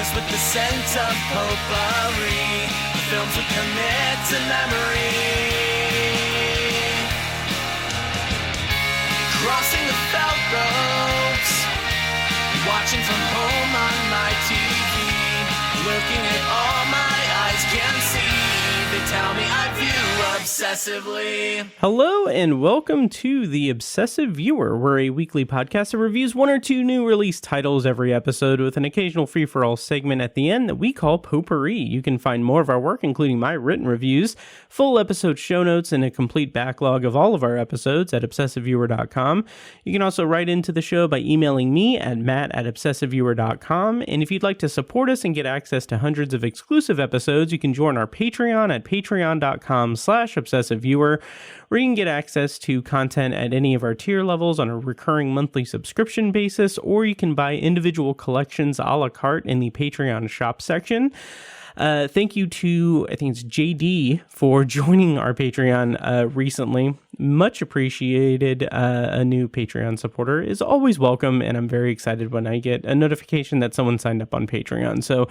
Flowers with the scent of potpourri, films we commit to memory. Crossing the felt ropes, watching from home on my TV, looking at all my eyes can see. They tell me I view obsessively. Hello and welcome to The Obsessive Viewer. We're a weekly podcast that reviews one or two new release titles every episode with an occasional free-for-all segment at the end that we call Potpourri. You can find more of our work, including my written reviews, full episode show notes, and a complete backlog of all of our episodes at obsessiveviewer.com. You can also write into the show by emailing me at matt@obsessiveviewer.com. And if you'd like to support us and get access to hundreds of exclusive episodes, you can join our Patreon at patreon.com/obsessiveviewer, where you can get access to content at any of our tier levels on a recurring monthly subscription basis, or you can buy individual collections a la carte in the Patreon shop section. Thank you to, I think it's JD, for joining our Patreon recently. Much appreciated. A new Patreon supporter is always welcome, and I'm very excited when I get a notification that someone signed up on Patreon. So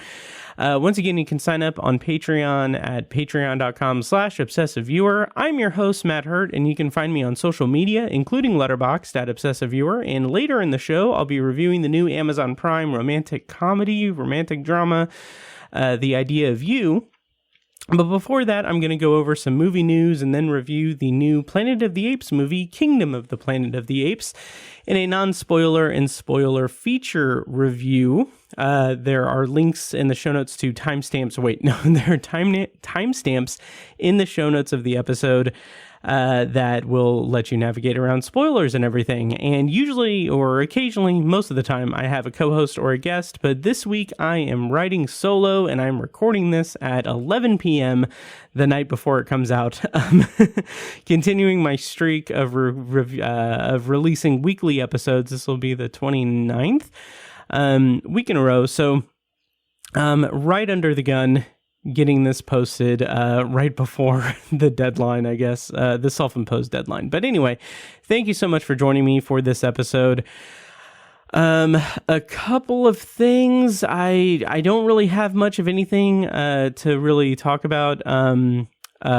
once again, you can sign up on Patreon at patreon.com/obsessiveviewer. I'm your host, Matt Hurt, and you can find me on social media, including Letterboxd at obsessiveviewer. And later in the show, I'll be reviewing the new Amazon Prime romantic drama, The Idea of You. But before that, I'm going to go over some movie news and then review the new Planet of the Apes movie, Kingdom of the Planet of the Apes, in a non-spoiler and spoiler feature review. There are links in the show notes to timestamps. Wait, no, there are timestamps in the show notes of the episode that will let you navigate around spoilers and everything. And usually, or occasionally, most of the time, I have a co-host or a guest, but this week I am writing solo and I'm recording this at 11 p.m. the night before it comes out, continuing my streak of releasing weekly episodes. This will be the 29th week in a row, so right under the gun, getting this posted right before the deadline, I guess, the self-imposed deadline. But anyway, thank you so much for joining me for this episode. A couple of things. I don't really have much of anything to really talk about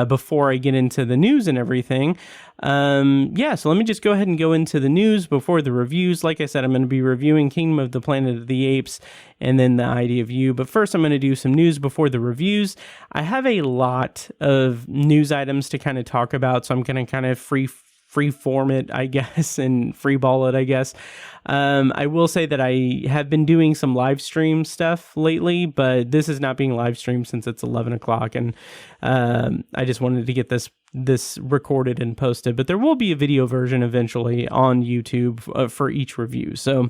before I get into the news and everything. So let me just go ahead and go into the news before the reviews. Like I said, I'm going to be reviewing Kingdom of the Planet of the Apes and then The Idea of You. But first, I'm going to do some news before the reviews. I have a lot of news items to kind of talk about, so I'm going to kind of free form it, I guess, and free ball it, I guess. I will say that I have been doing some live stream stuff lately, but this is not being live streamed since it's 11 o'clock, and I just wanted to get this recorded and posted. But there will be a video version eventually on YouTube for each review. So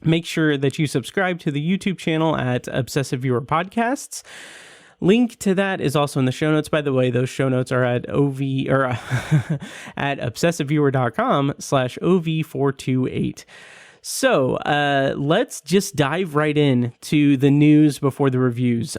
make sure that you subscribe to the YouTube channel at Obsessive Viewer Podcasts. Link to that is also in the show notes. By the way, those show notes are at at obsessiveviewer.com/OV428. So let's just dive right in to the news before the reviews.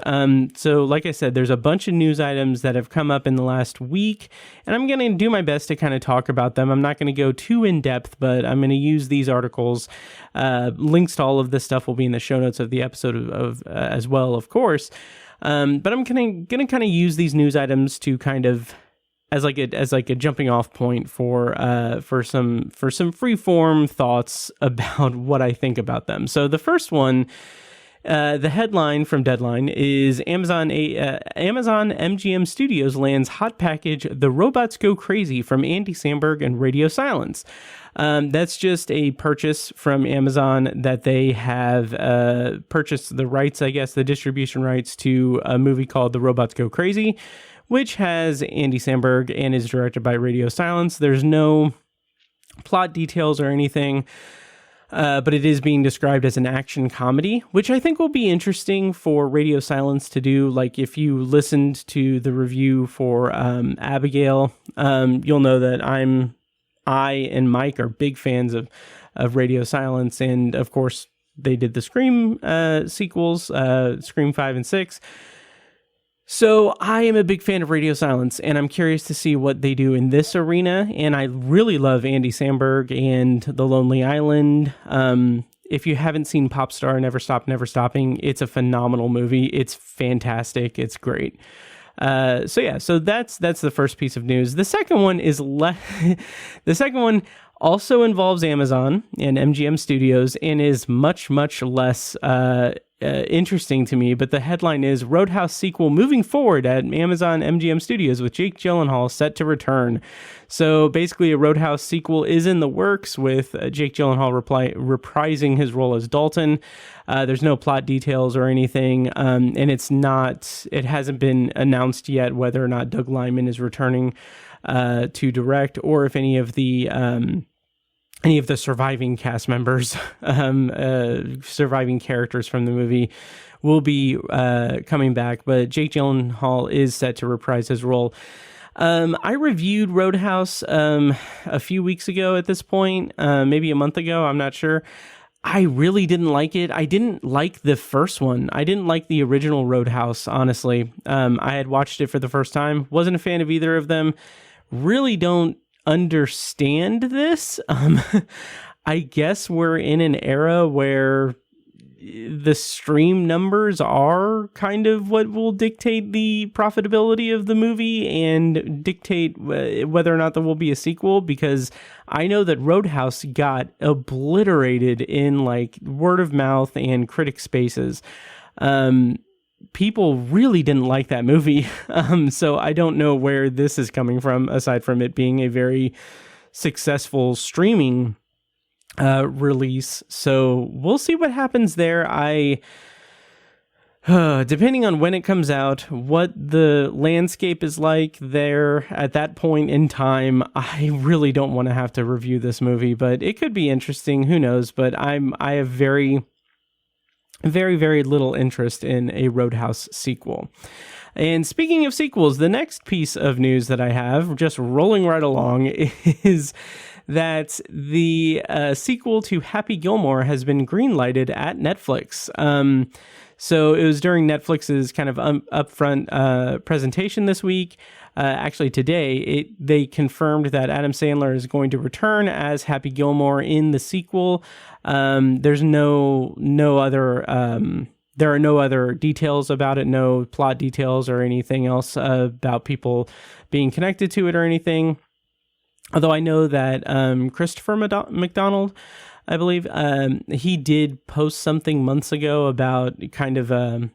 So like I said, there's a bunch of news items that have come up in the last week, and I'm going to do my best to kind of talk about them. I'm not going to go too in depth, but I'm going to use these articles. Links to all of this stuff will be in the show notes of the episode of as well, of course. But I'm gonna kind of use these news items to kind of as like a jumping off point for some free form thoughts about what I think about them. So the first one, the headline from Deadline is Amazon MGM Studios lands hot package The Robots Go Crazy from Andy Samberg and Radio Silence. That's just a purchase from Amazon that they have purchased the rights, I guess, the distribution rights to a movie called The Robots Go Crazy, which has Andy Samberg and is directed by Radio Silence. There's no plot details or anything, but it is being described as an action comedy, which I think will be interesting for Radio Silence to do. Like, if you listened to the review for Abigail, you'll know that I and Mike are big fans of Radio Silence, and of course they did the Scream sequels, Scream 5 and 6. So I am a big fan of Radio Silence, and I'm curious to see what they do in this arena. And I really love Andy Samberg and The Lonely Island. if you haven't seen Popstar, Never Stop, Never Stopping, it's a phenomenal movie. It's fantastic. It's great. So that's the first piece of news. The second one is the second one also involves Amazon and MGM Studios and is much less interesting to me. But the headline is Roadhouse sequel moving forward at Amazon MGM Studios with Jake Gyllenhaal set to return. So basically, a Roadhouse sequel is in the works with Jake Gyllenhaal reprising his role as Dalton. There's no plot details or anything, and it hasn't been announced yet whether or not Doug Liman is returning to direct, or if any of the surviving cast members, surviving characters from the movie will be coming back. But Jake Gyllenhaal is set to reprise his role. I reviewed Roadhouse a few weeks ago at this point, maybe a month ago, I'm not sure. I really didn't like it. I didn't like the first one. I didn't like the original Roadhouse, honestly. I had watched it for the first time, wasn't a fan of either of them. Really don't understand this. I guess we're in an era where the stream numbers are kind of what will dictate the profitability of the movie and dictate whether or not there will be a sequel, because I know that Roadhouse got obliterated in like word of mouth and critic spaces. People really didn't like that movie. So I don't know where this is coming from, aside from it being a very successful streaming release. So we'll see what happens there. Depending on when it comes out, what the landscape is like there at that point in time, I really don't want to have to review this movie, but it could be interesting. Who knows? But I have very little interest in a Roadhouse sequel. And speaking of sequels, the next piece of news that I have, just rolling right along, is that the sequel to Happy Gilmore has been greenlighted at Netflix. So it was during Netflix's kind of upfront presentation this week. Actually, today, they confirmed that Adam Sandler is going to return as Happy Gilmore in the sequel. There's no other... There are no other details about it, no plot details or anything else about people being connected to it or anything. Although I know that Christopher McDonald, I believe, he did post something months ago about kind of...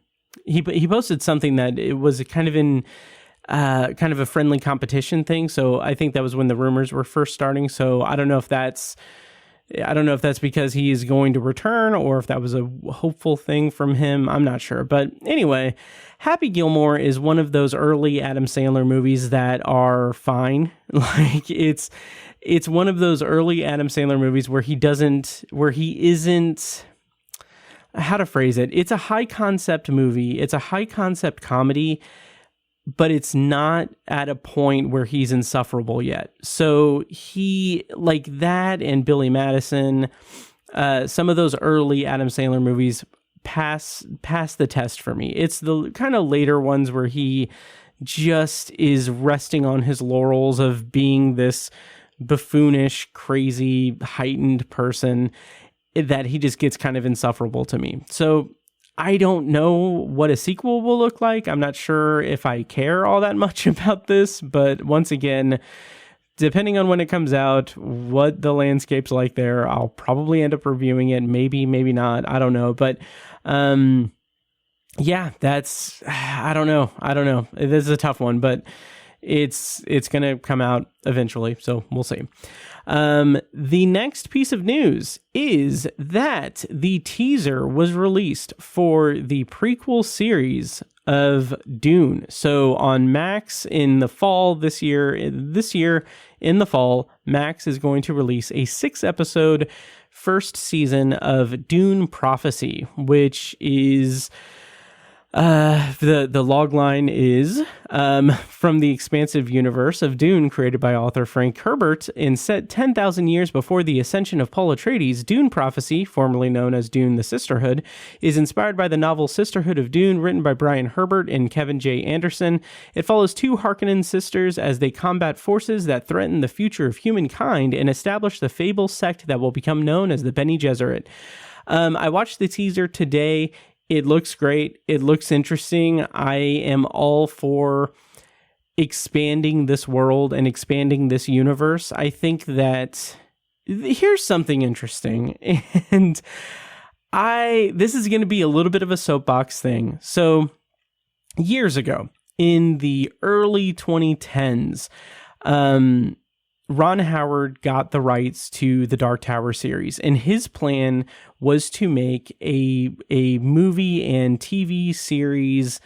he posted something that it was kind of in... kind of a friendly competition thing. So I think that was when the rumors were first starting. So I don't know if that's because he is going to return or if that was a hopeful thing from him. I'm not sure. But anyway, Happy Gilmore is one of those early Adam Sandler movies that are fine. Like it's one of those early Adam Sandler movies where he isn't, how to phrase it. It's a high concept movie. It's a high concept comedy, but it's not at a point where he's insufferable yet. So he, like that and Billy Madison, some of those early Adam Sandler movies pass the test for me. It's the kind of later ones where he just is resting on his laurels of being this buffoonish, crazy, heightened person that he just gets kind of insufferable to me. So I don't know what a sequel will look like. I'm not sure if I care all that much about this, but once again, depending on when it comes out, what the landscape's like there, I'll probably end up reviewing it. Maybe not. I don't know. But yeah, I don't know. This is a tough one, but it's going to come out eventually. So we'll see. The next piece of news is that the teaser was released for the prequel series of Dune. So on Max in the fall this year in the fall, Max is going to release a 6-episode first season of Dune Prophecy, which is... the log line is from the expansive universe of Dune created by author Frank Herbert and set 10,000 years before the ascension of Paul Atreides. Dune Prophecy, formerly known as Dune the Sisterhood, is inspired by the novel Sisterhood of Dune written by Brian Herbert and Kevin J. Anderson. It follows 2 Harkonnen sisters as they combat forces that threaten the future of humankind and establish the Fable sect that will become known as the Bene Gesserit. I watched the teaser today. It looks great. It looks interesting. I am all for expanding this world and expanding this universe. I think that here's something interesting, and this is going to be a little bit of a soapbox thing. So years ago, in the early 2010s, Ron Howard got the rights to the Dark Tower series, and his plan was to make a movie and TV series,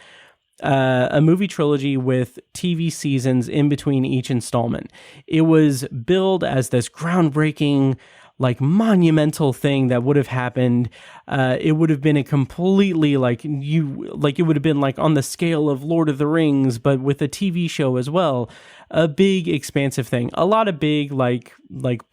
a movie trilogy with TV seasons in between each installment. It was billed as this groundbreaking, like, monumental thing that would have happened. It would have been a completely it would have been like on the scale of Lord of the Rings, but with a TV show as well. A big, expansive thing. A lot of big, like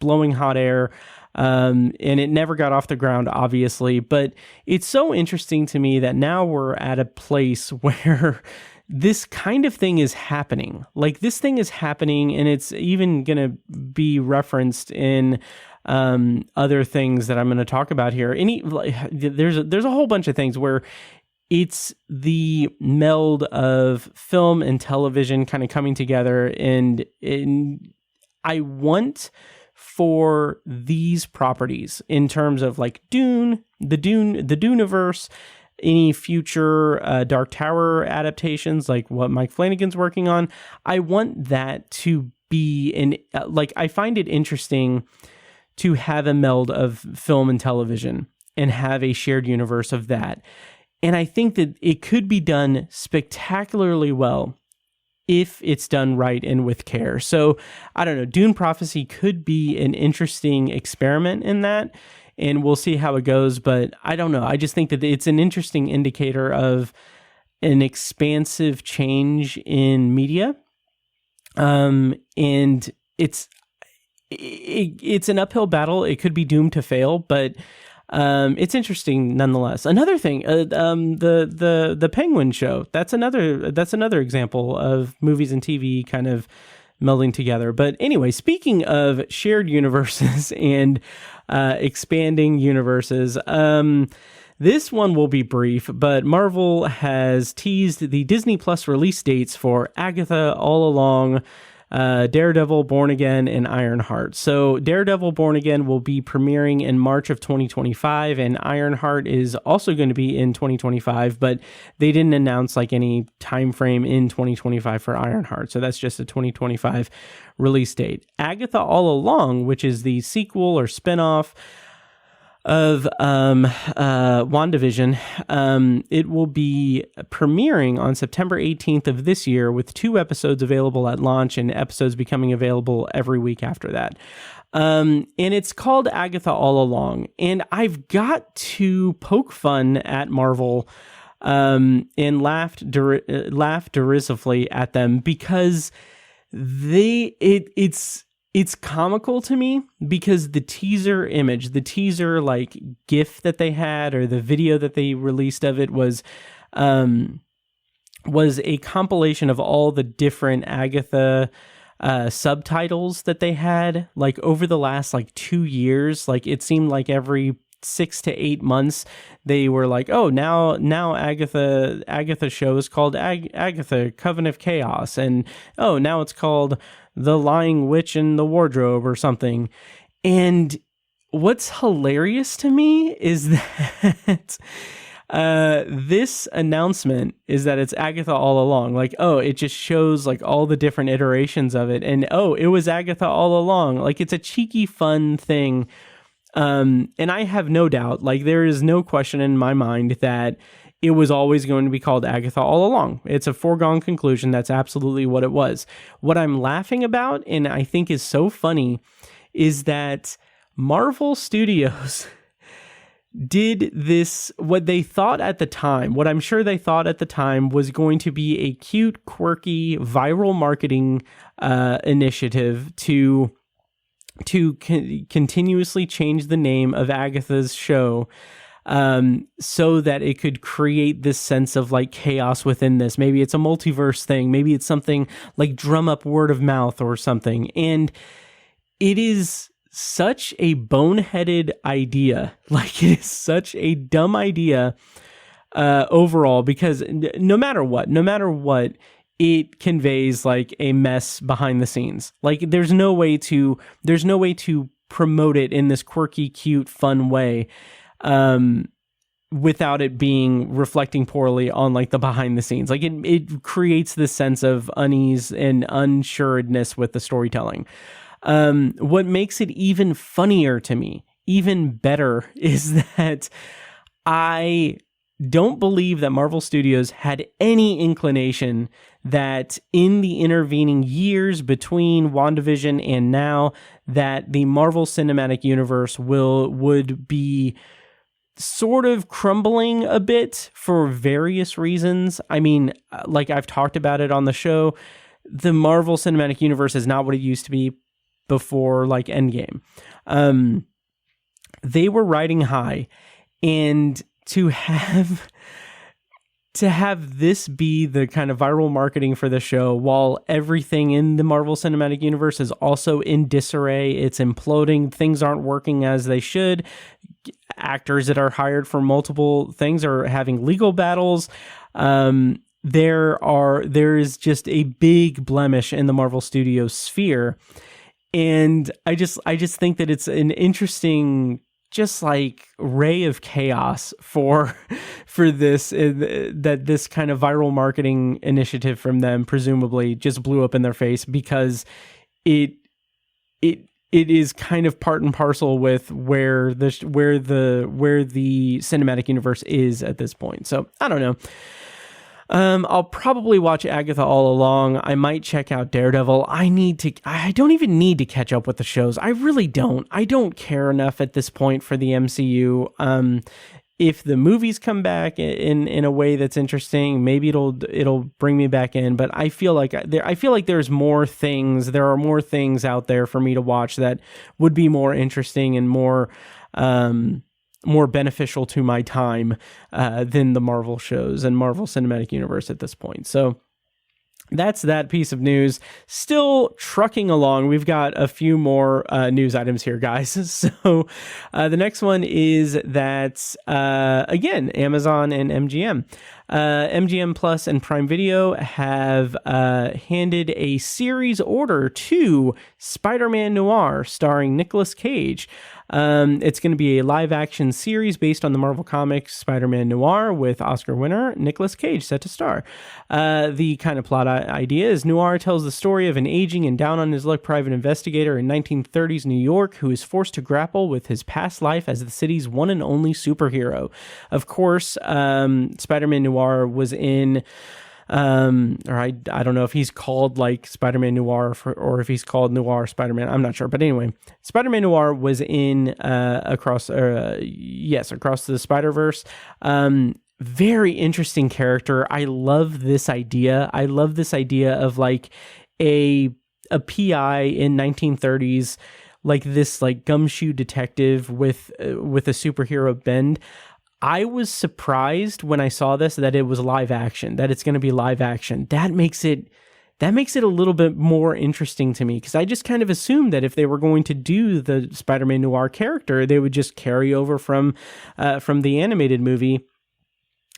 blowing hot air. And it never got off the ground, obviously. But it's so interesting to me that now we're at a place where this kind of thing is happening. Like, this thing is happening, and it's even going to be referenced in other things that I'm going to talk about here. There's a whole bunch of things where it's the meld of film and television kind of coming together, and I want for these properties in terms of like the Duneverse, any future Dark Tower adaptations, like what Mike Flanagan's working on. I want that to be I find it interesting to have a meld of film and television and have a shared universe of that. And I think that it could be done spectacularly well if it's done right and with care. So, I don't know, Dune Prophecy could be an interesting experiment in that, and we'll see how it goes, but I don't know. I just think that it's an interesting indicator of an expansive change in media. And it's an uphill battle. It could be doomed to fail, but it's interesting nonetheless. Another thing, the Penguin show. That's another example of movies and TV kind of melding together. But anyway, speaking of shared universes and expanding universes, this one will be brief, but Marvel has teased the Disney Plus release dates for Agatha All Along, Daredevil, Born Again, and Ironheart. So Daredevil, Born Again will be premiering in March of 2025, and Ironheart is also going to be in 2025, but they didn't announce like any time frame in 2025 for Ironheart. So that's just a 2025 release date. Agatha All Along, which is the sequel or spinoff of WandaVision, it will be premiering on September 18th of this year, with 2 episodes available at launch and episodes becoming available every week after that. And it's called Agatha All Along. And I've got to poke fun at Marvel and laugh derisively at them, because it's comical to me, because the teaser image, the teaser like GIF that they had, or the video that they released of it, was a compilation of all the different Agatha subtitles that they had, like over the last like 2 years. Like, it seemed like every 6 to 8 months they were like, oh, now Agatha show is called Agatha Coven of Chaos, and oh, now it's called The Lying Witch in the Wardrobe or something. And what's hilarious to me is that this announcement is that it's Agatha All Along. Like, oh, it just shows like all the different iterations of it, and oh, it was Agatha all along. Like, it's a cheeky, fun thing. And I have no doubt, like, there is no question in my mind that it was always going to be called Agatha All Along. It's a foregone conclusion. That's absolutely what it was. What I'm laughing about, and I think is so funny, is that Marvel Studios did this, what they thought at the time, what I'm sure they thought at the time was going to be a cute, quirky, viral marketing initiative to continuously change the name of Agatha's show, so that it could create this sense of like chaos within this. Maybe it's a multiverse thing. Maybe it's something like drum up word of mouth or something. And it is such a boneheaded idea. Like, it is such a dumb idea overall, because no matter what, it conveys like a mess behind the scenes. Like, there's no way to promote it in this quirky, cute, fun way, without it being reflecting poorly on like the behind the scenes. Like, it creates this sense of unease and unsureness with the storytelling. What makes it even funnier to me, even better, is that I don't believe that Marvel Studios had any inclination that in the intervening years between WandaVision and now, that the Marvel Cinematic Universe would be sort of crumbling a bit for various reasons. I mean, like I've talked about it on the show, the Marvel Cinematic Universe is not what it used to be before like Endgame. They were riding high, and to have this be the kind of viral marketing for the show, while everything in the Marvel Cinematic Universe is also in disarray, it's imploding, things aren't working as they should, actors that are hired for multiple things are having legal battles, there is just a big blemish in the Marvel Studios sphere. And I just think that it's an interesting just like ray of chaos for this, that this kind of viral marketing initiative from them presumably just blew up in their face, because it is kind of part and parcel with where the cinematic universe is at this point. So I don't know. I'll probably watch Agatha all along. I might check out Daredevil. I don't even need to catch up with the shows. I really don't. I don't care enough at this point for the MCU. If the movies come back in a way that's interesting, maybe it'll bring me back in. But I feel like there's more things. There are more things out there for me to watch that would be more interesting and more beneficial to my time than the Marvel shows and Marvel Cinematic Universe at this point. So that's that piece of news. Still trucking along. We've got a few more news items here, guys. So the next one is that, again, Amazon and MGM. MGM Plus and Prime Video have handed a series order to Spider-Man Noir starring Nicolas Cage. It's going to be a live-action series based on the Marvel Comics Spider-Man Noir, with Oscar winner Nicolas Cage set to star. The kind of plot idea is Noir tells the story of an aging and down-on-his-luck private investigator in 1930s New York who is forced to grapple with his past life as the city's one and only superhero. Of course, Spider-Man Noir was in... or I don't know if he's called like Spider-Man Noir or if he's called Noir Spider-Man. I'm not sure. But anyway, Spider-Man Noir was in across the Spider-Verse. Very interesting character. I love this idea. I love this idea of like a PI in 1930s, like this like gumshoe detective with a superhero bend. I was surprised when I saw this that it was live action, that it's going to be live action. That makes it a little bit more interesting to me, because I just kind of assumed that if they were going to do the Spider-Man Noir character, they would just carry over from the animated movie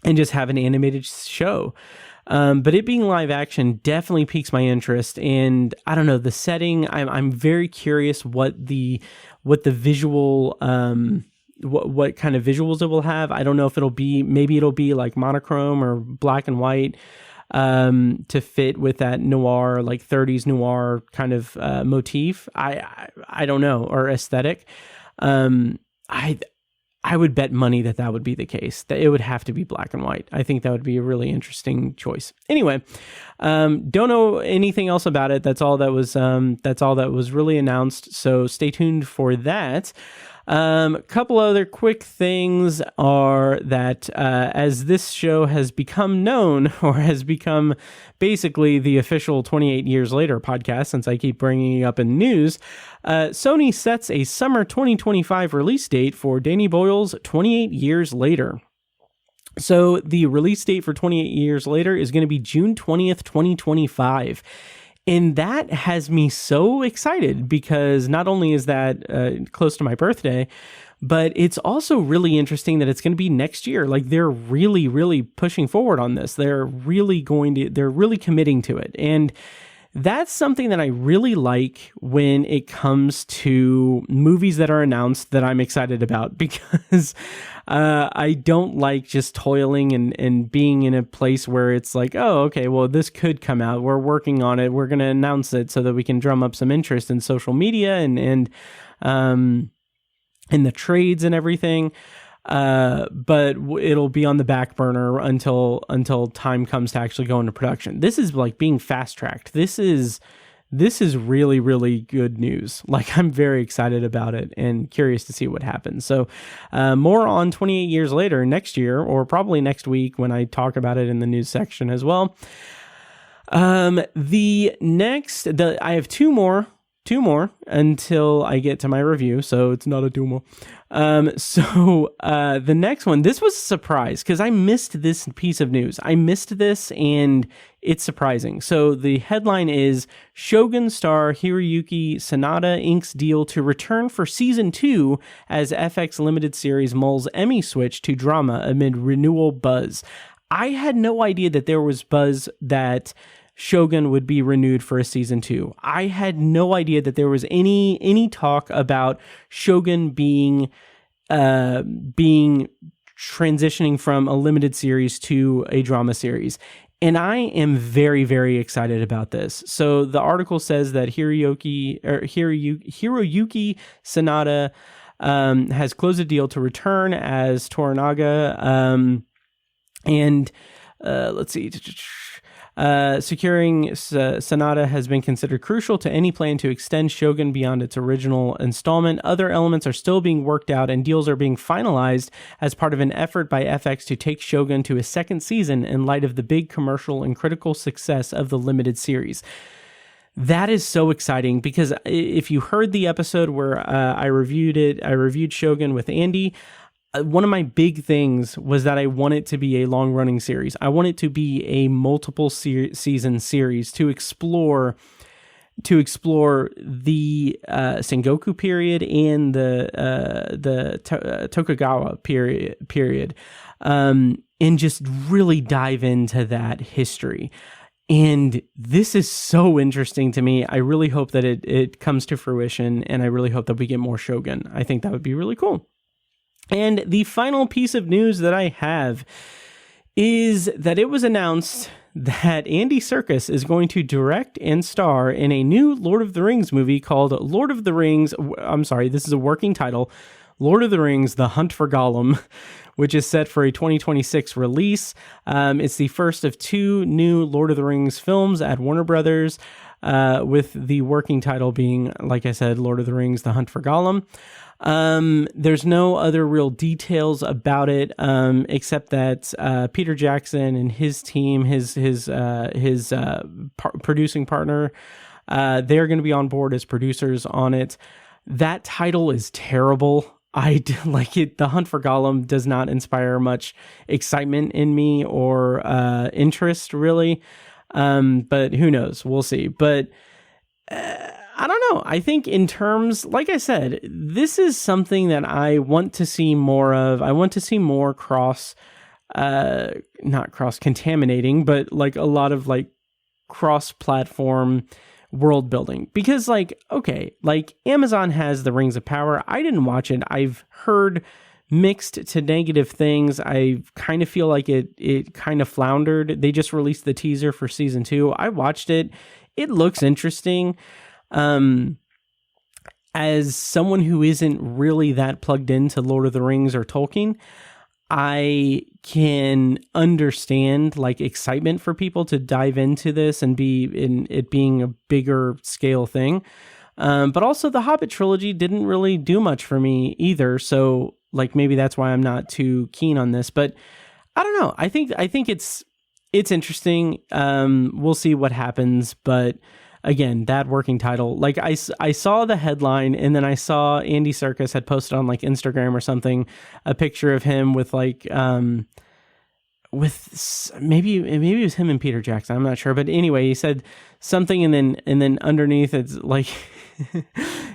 and just have an animated show. But it being live action definitely piques my interest, and I don't know, the setting. I'm very curious what the visual. What kind of visuals it will have. I don't know if it'll be like monochrome or black and white to fit with that noir, like 30s noir kind of motif. I don't know, or aesthetic. I would bet money that would be the case, that it would have to be black and white. I think that would be a really interesting choice. Anyway, don't know anything else about it. That's all that was really announced. So stay tuned for that. Couple other quick things are that as this show has become known, or has become basically the official 28 Years Later podcast, since I keep bringing it up in news, Sony sets a summer 2025 release date for Danny Boyle's 28 Years Later. So the release date for 28 Years Later is going to be June 20th, 2025. And that has me so excited because not only is that close to my birthday, but it's also really interesting that it's going to be next year. Like they're really, really pushing forward on this. They're really committing to it. And that's something that I really like when it comes to movies that are announced that I'm excited about, because I don't like just toiling and being in a place where it's like, oh, okay, well, this could come out. We're working on it. We're going to announce it so that we can drum up some interest in social media and in the trades and everything. But it'll be on the back burner until time comes to actually go into production. This is like being fast tracked. This is really, really good news. Like I'm very excited about it and curious to see what happens. So, more on 28 years later next year, or probably next week when I talk about it in the news section as well. I have two more until I get to my review, so it's not a two more. The next one, this was a surprise because I missed this piece of news. I missed this and it's surprising. So the headline is Shogun star Hiroyuki Sanada inks deal to return for season 2 as FX limited series mulls Emmy switch to drama amid renewal buzz. I had no idea that there was buzz that Shogun would be renewed for a season 2. I had no idea that there was any talk about Shogun being transitioning from a limited series to a drama series. And I am very, very excited about this. So the article says that Hiroyuki Sanada has closed a deal to return as Toranaga. Let's see. Securing Sanada has been considered crucial to any plan to extend Shogun beyond its original installment. Other elements are still being worked out and deals are being finalized as part of an effort by FX to take Shogun to a second season in light of the big commercial and critical success of the limited series. That is so exciting because if you heard the episode where I reviewed Shogun with Andy, one of my big things was that I want it to be a long-running series. I want it to be a multiple season series to explore the Sengoku period and the Tokugawa period, and just really dive into that history. And this is so interesting to me. I really hope that it comes to fruition, and I really hope that we get more Shogun. I think that would be really cool. And the final piece of news that I have is that it was announced that Andy Serkis is going to direct and star in a new Lord of the Rings movie called Lord of the Rings. I'm sorry, this is a working title. Lord of the Rings, The Hunt for Gollum, which is set for a 2026 release. It's the first of 2 new Lord of the Rings films at Warner Brothers, with the working title being, like I said, Lord of the Rings, The Hunt for Gollum. There's no other real details about it, except that Peter Jackson and his team, his producing partner, they're going to be on board as producers on it. That title is terrible. I like it. The Hunt for Gollum does not inspire much excitement in me or interest, really. But who knows? We'll see. But I don't know. I think in terms, like I said, this is something that I want to see more of. I want to see more not cross-contaminating, but like a lot of like cross-platform world building. Because like, okay, like Amazon has the Rings of Power. I didn't watch it. I've heard mixed to negative things. I kind of feel like it kind of floundered. They just released the teaser for season 2. I watched it. It looks interesting. As someone who isn't really that plugged into Lord of the Rings or Tolkien, I can understand like excitement for people to dive into this and be in it being a bigger scale thing. But also the Hobbit trilogy didn't really do much for me either. So like maybe that's why I'm not too keen on this, but I don't know. I think it's interesting. We'll see what happens, but again, that working title, like I saw the headline and then I saw Andy Serkis had posted on like Instagram or something, a picture of him with like, maybe it was him and Peter Jackson. I'm not sure, but anyway, he said something, and then underneath it's like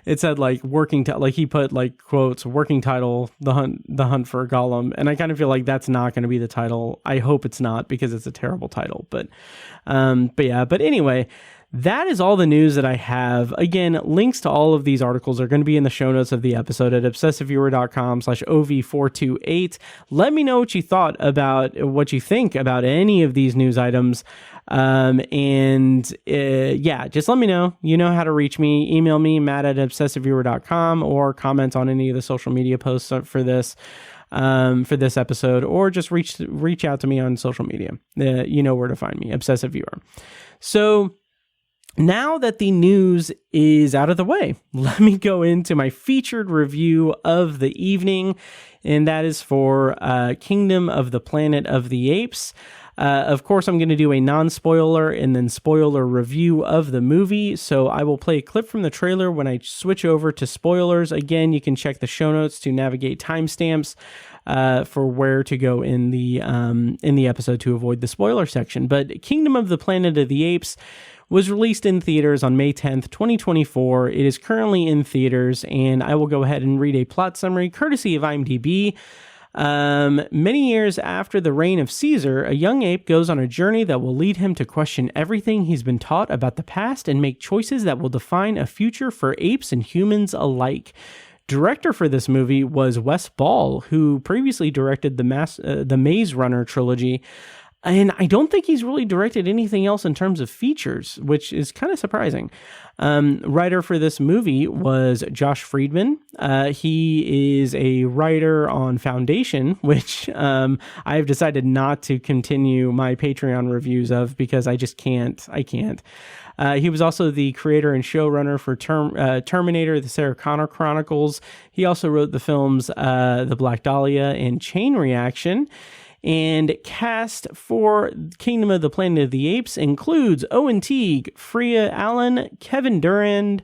it said like like he put like quotes, working title, the hunt for Gollum, and I kind of feel like that's not going to be the title. I hope it's not, because it's a terrible title. But anyway. That is all the news that I have. Again, links to all of these articles are going to be in the show notes of the episode at obsessiveviewer.com/OV428. Let me know what you think about any of these news items. Just let me know. You know how to reach me. Email me, matt@obsessiveviewer.com, or comment on any of the social media posts for this episode, or just reach out to me on social media. You know where to find me, Obsessive Viewer. So, now that the news is out of the way, let me go into my featured review of the evening, and that is for Kingdom of the Planet of the Apes. Of course, I'm going to do a non-spoiler and then spoiler review of the movie, so I will play a clip from the trailer when I switch over to spoilers. Again, you can check the show notes to navigate timestamps for where to go in the episode to avoid the spoiler section. But Kingdom of the Planet of the Apes was released in theaters on May 10th, 2024. It is currently in theaters, and I will go ahead and read a plot summary courtesy of IMDb. Many years after the reign of Caesar, a young ape goes on a journey that will lead him to question everything he's been taught about the past and make choices that will define a future for apes and humans alike. Director for this movie was Wes Ball, who previously directed the Maze Runner trilogy. And I don't think he's really directed anything else in terms of features, which is kind of surprising. Writer for this movie was Josh Friedman. He is a writer on Foundation, which I've decided not to continue my Patreon reviews of because I just can't. He was also the creator and showrunner for Terminator, the Sarah Connor Chronicles. He also wrote the films The Black Dahlia and Chain Reaction. And cast for Kingdom of the Planet of the Apes includes Owen Teague, Freya Allen, Kevin Durand,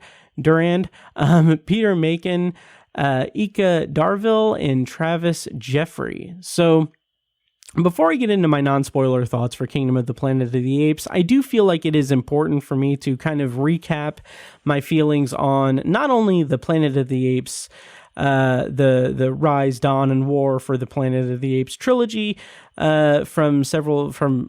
Peter Macon, Ika Darville, and Travis Jeffrey. So, before I get into my non-spoiler thoughts for Kingdom of the Planet of the Apes, I do feel like it is important for me to kind of recap my feelings on not only the Planet of the Apes, the Rise, Dawn, and War for the Planet of the Apes trilogy from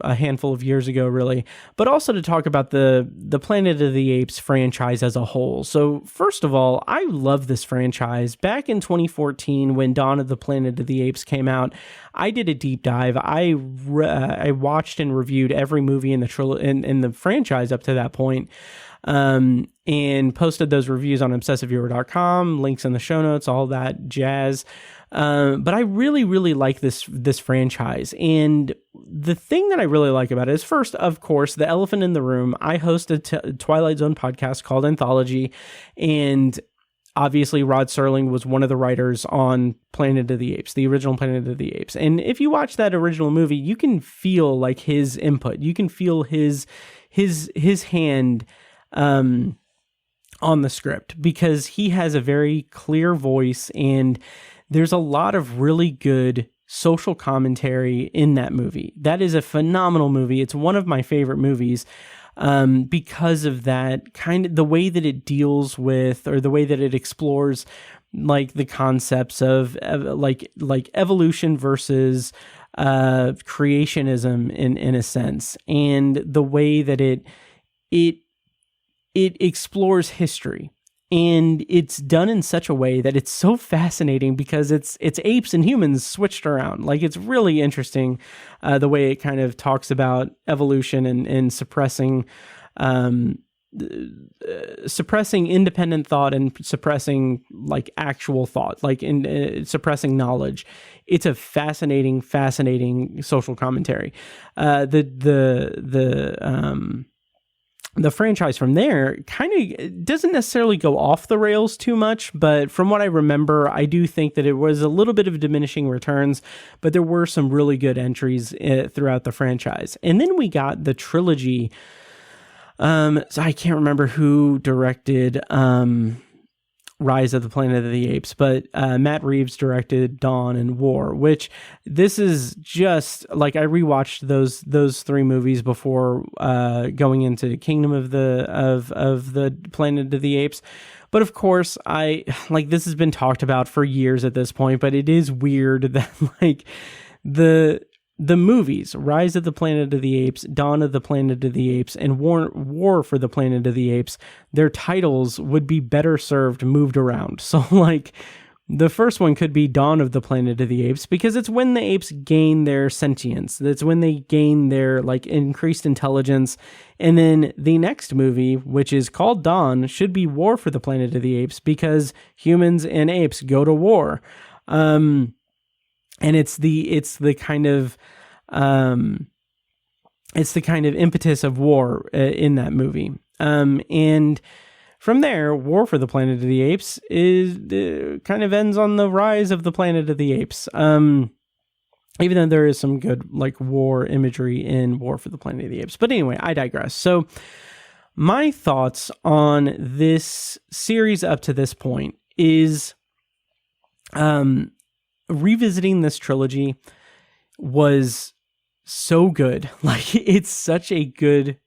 a handful of years ago, really, but also to talk about the Planet of the Apes franchise as a whole. So first of all, I love this franchise. Back in 2014, when Dawn of the Planet of the Apes came out, I did a deep dive. I watched and reviewed every movie in the franchise up to that point. And posted those reviews on obsessiveviewer.com, links in the show notes, all that jazz. But I really, really like this franchise. And the thing that I really like about it is, first, of course, the elephant in the room. I host a Twilight Zone podcast called Anthology, and obviously Rod Serling was one of the writers on Planet of the Apes, the original Planet of the Apes. And if you watch that original movie, you can feel like his input. You can feel his hand on the script, because he has a very clear voice, and there's a lot of really good social commentary in that movie. That is a phenomenal movie. It's one of my favorite movies because of that kind of the way that it deals with, or the way that it explores like the concepts of like evolution versus creationism in a sense, and the way that it explores history, and it's done in such a way that it's so fascinating because it's apes and humans switched around. Like, it's really interesting the way it kind of talks about evolution and suppressing independent thought and suppressing like actual thought, like suppressing knowledge. It's a fascinating social commentary. The franchise from there kind of doesn't necessarily go off the rails too much, but from what I remember, I do think that it was a little bit of diminishing returns, but there were some really good entries throughout the franchise. And then we got the trilogy. So I can't remember who directed Rise of the Planet of the Apes, but Matt Reeves directed Dawn and War, which this is just like I rewatched those three movies before going into Kingdom of the Planet of the Apes. But of course, this has been talked about for years at this point, but it is weird that like the movies, Rise of the Planet of the Apes, Dawn of the Planet of the Apes, and War for the Planet of the Apes, their titles would be better served moved around. So, like, the first one could be Dawn of the Planet of the Apes, because it's when the apes gain their sentience. That's when they gain their, like, increased intelligence. And then the next movie, which is called Dawn, should be War for the Planet of the Apes, because humans and apes go to war. And it's the kind of impetus of war in that movie. And from there, War for the Planet of the Apes is kind of ends on the rise of the Planet of the Apes. Even though there is some good like war imagery in War for the Planet of the Apes. But anyway, I digress. So my thoughts on this series up to this point is revisiting this trilogy was so good. Like, it's such a good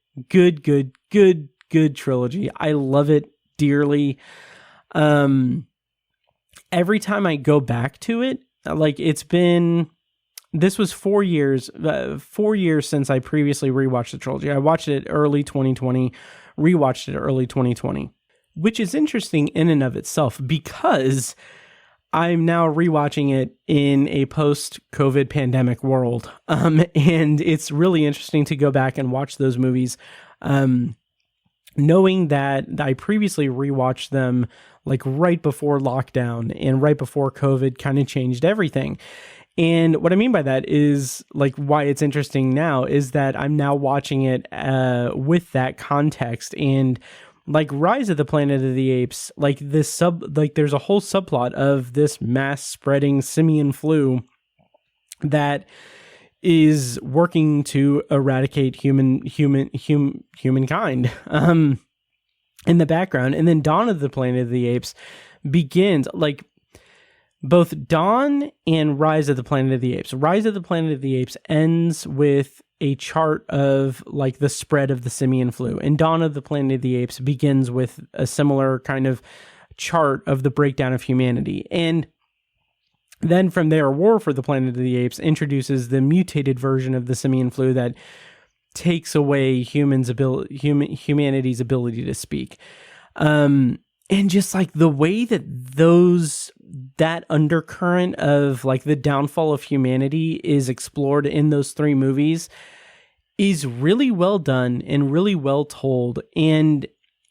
trilogy. I love it dearly. Every time I go back to it, like, this was 4 years since I previously rewatched the trilogy. I watched it early 2020, rewatched it early 2020, which is interesting in and of itself because I'm now rewatching it in a post-COVID pandemic world. And it's really interesting to go back and watch those movies, knowing that I previously rewatched them like right before lockdown and right before COVID kind of changed everything. And what I mean by that is like why it's interesting now is that I'm now watching it with that context. And like Rise of the Planet of the Apes, like there's a whole subplot of this mass spreading simian flu that is working to eradicate humankind in the background. And then Dawn of the Planet of the Apes begins like both Dawn and Rise of the Planet of the Apes. Rise of the Planet of the Apes ends with a chart of like the spread of the simian flu, and Dawn of the Planet of the Apes begins with a similar kind of chart of the breakdown of humanity. And then from there, War for the Planet of the Apes introduces the mutated version of the simian flu that takes away humanity's ability to speak. And just like the way that that undercurrent of like the downfall of humanity is explored in those three movies is really well done and really well told. And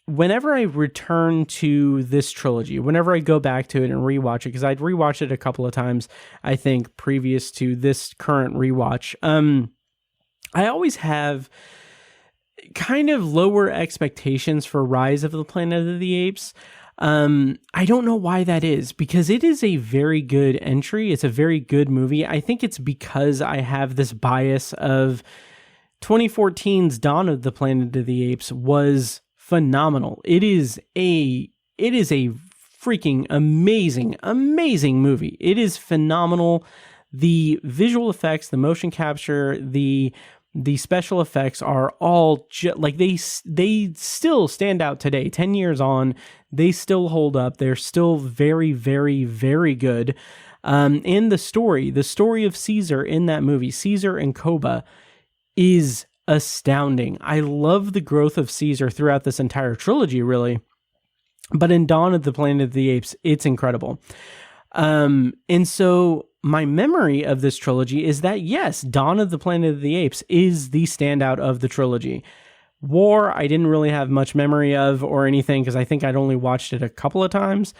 whenever I return to this trilogy, whenever I go back to it and rewatch it, because I'd rewatched it a couple of times, I think, previous to this current rewatch, I always have kind of lower expectations for Rise of the Planet of the Apes. I don't know why that is, because it is a very good entry. It's a very good movie. I think it's because I have this bias of 2014's Dawn of the Planet of the Apes was phenomenal. It is a freaking amazing movie. It is phenomenal. The visual effects, the motion capture, the special effects are all like they still stand out today. 10 years on, they still hold up. They're still very, very, very good. And the story of Caesar in that movie, Caesar and Koba, is astounding. I love the growth of Caesar throughout this entire trilogy, really. But in Dawn of the Planet of the Apes, it's incredible. And so my memory of this trilogy is that, yes, Dawn of the Planet of the Apes is the standout of the trilogy. War, I didn't really have much memory of or anything because I think I'd only watched it a couple of times.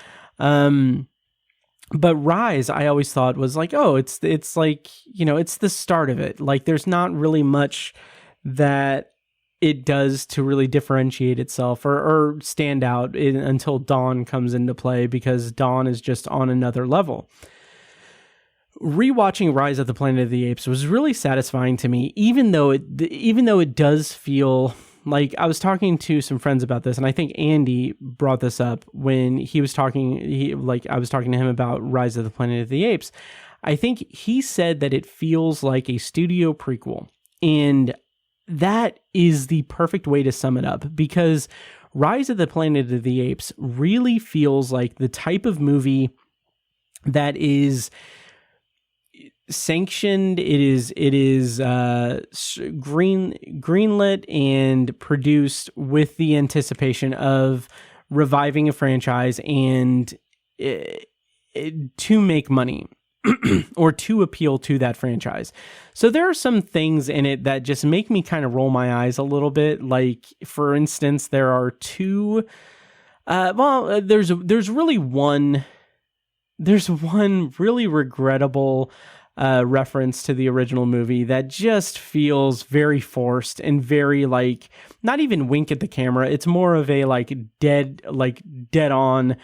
But Rise, I always thought was like, oh, it's like, you know, it's the start of it. Like, there's not really much that it does to really differentiate itself or stand out until Dawn comes into play, because Dawn is just on another level. Rewatching Rise of the Planet of the Apes was really satisfying to me, even though it does feel like I was talking to some friends about this, and I think Andy brought this up when he was talking. I was talking to him about Rise of the Planet of the Apes. I think he said that it feels like a studio prequel, and that is the perfect way to sum it up, because Rise of the Planet of the Apes really feels like the type of movie that is sanctioned. It is greenlit and produced with the anticipation of reviving a franchise and to make money or to appeal to that franchise. So there are some things in it that just make me kind of roll my eyes a little bit. Like, for instance, there are two. There's one really regrettable reference to the original movie that just feels very forced and very, like, not even wink at the camera. It's more of a dead on,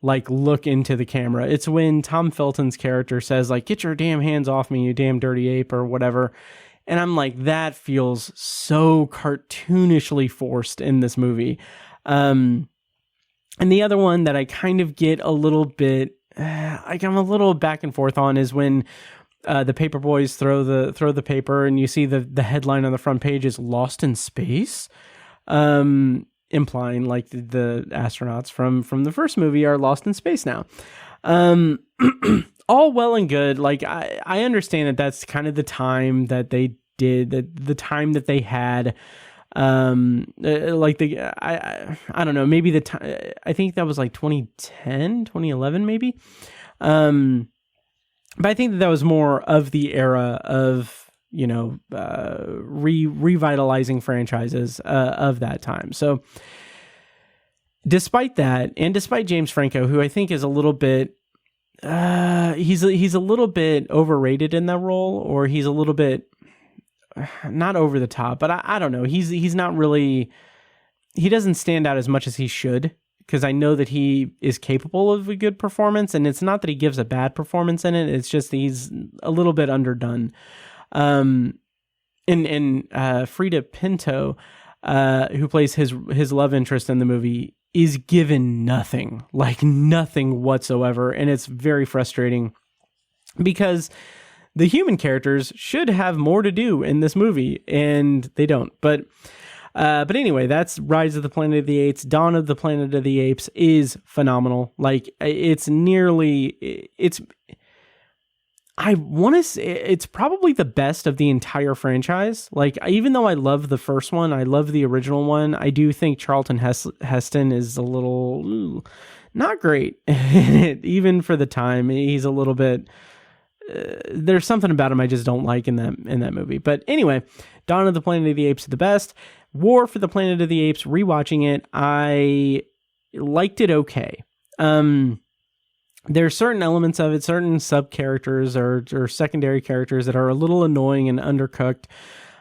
like, look into the camera. It's when Tom Felton's character says, like, "Get your damn hands off me, you damn dirty ape," or whatever. And I'm like, that feels so cartoonishly forced in this movie. And the other one that I kind of get a little bit, like, I'm a little back and forth on, is when the paper boys throw the paper and you see the headline on the front page is "Lost in Space," implying like the astronauts from the first movie are lost in space now. All well and good. Like, I understand that that's kind of the time that they did, the time that they had. I don't know, maybe the time, I think that was like 2010, 2011 maybe. But I think that was more of the era of, revitalizing franchises of that time. So despite that, and despite James Franco, who I think is a little bit, he's a little bit overrated in that role, or he's a little bit not over the top, but I don't know. He's not really, he doesn't stand out as much as he should, because I know that he is capable of a good performance, and it's not that he gives a bad performance in it. It's just he's a little bit underdone. And Frida Pinto, who plays his love interest in the movie, is given nothing whatsoever, and it's very frustrating because the human characters should have more to do in this movie, and they don't. But anyway, that's Rise of the Planet of the Apes. Dawn of the Planet of the Apes is phenomenal. Like, I want to say it's probably the best of the entire franchise. Like, even though I love the first one, I love the original one, I do think Charlton Heston is a little not great in it, even for the time. He's a little bit, there's something about him I just don't like in that movie. But anyway, Dawn of the Planet of the Apes is the best. War for the Planet of the Apes, rewatching it, I liked it okay. There are certain elements of it, certain sub-characters or secondary characters that are a little annoying and undercooked.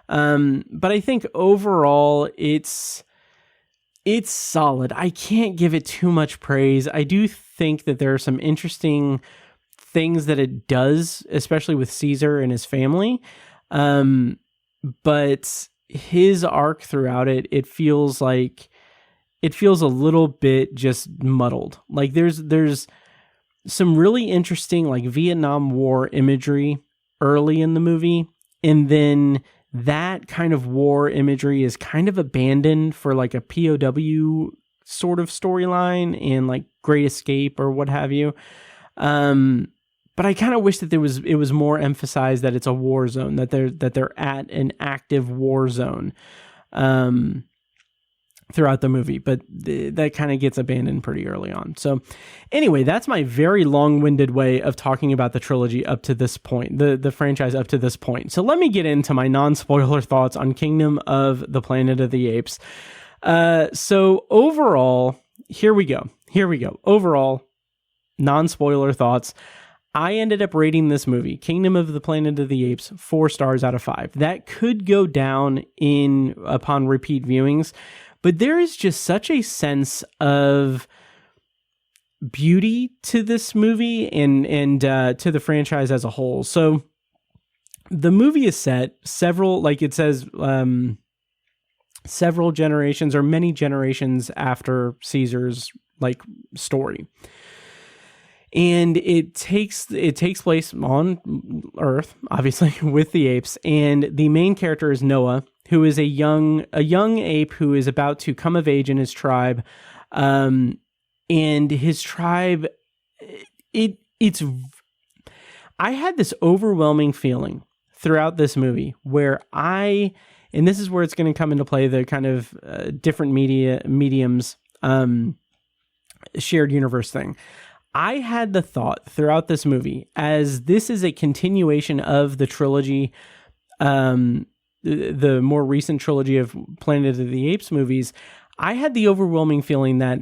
But I think overall it's solid. I can't give it too much praise. I do think that there are some interesting things that it does, especially with Caesar and his family. But his arc throughout it feels a little bit just muddled. Like, there's some really interesting, like, Vietnam War imagery early in the movie, and then that kind of war imagery is kind of abandoned for like a POW sort of storyline and like Great Escape or what have you. But I kind of wish that it was more emphasized that it's a war zone, that they're at an active war zone throughout the movie. But that kind of gets abandoned pretty early on. So anyway, that's my very long-winded way of talking about the trilogy up to this point, the franchise up to this point. So let me get into my non-spoiler thoughts on Kingdom of the Planet of the Apes. So overall, here we go. Overall, non-spoiler thoughts. I ended up rating this movie, Kingdom of the Planet of the Apes, 4 stars out of 5. That could go down upon repeat viewings, but there is just such a sense of beauty to this movie and to the franchise as a whole. So the movie is set several, like it says, several generations or many generations after Caesar's like story. And it takes place on Earth, obviously, with the apes. And the main character is Noah, who is a young ape who is about to come of age in his tribe. And his tribe, I had this overwhelming feeling throughout this movie where and this is where it's going to come into play, the kind of different mediums, shared universe thing. I had the thought throughout this movie, as this is a continuation of the trilogy, the more recent trilogy of Planet of the Apes movies, I had the overwhelming feeling that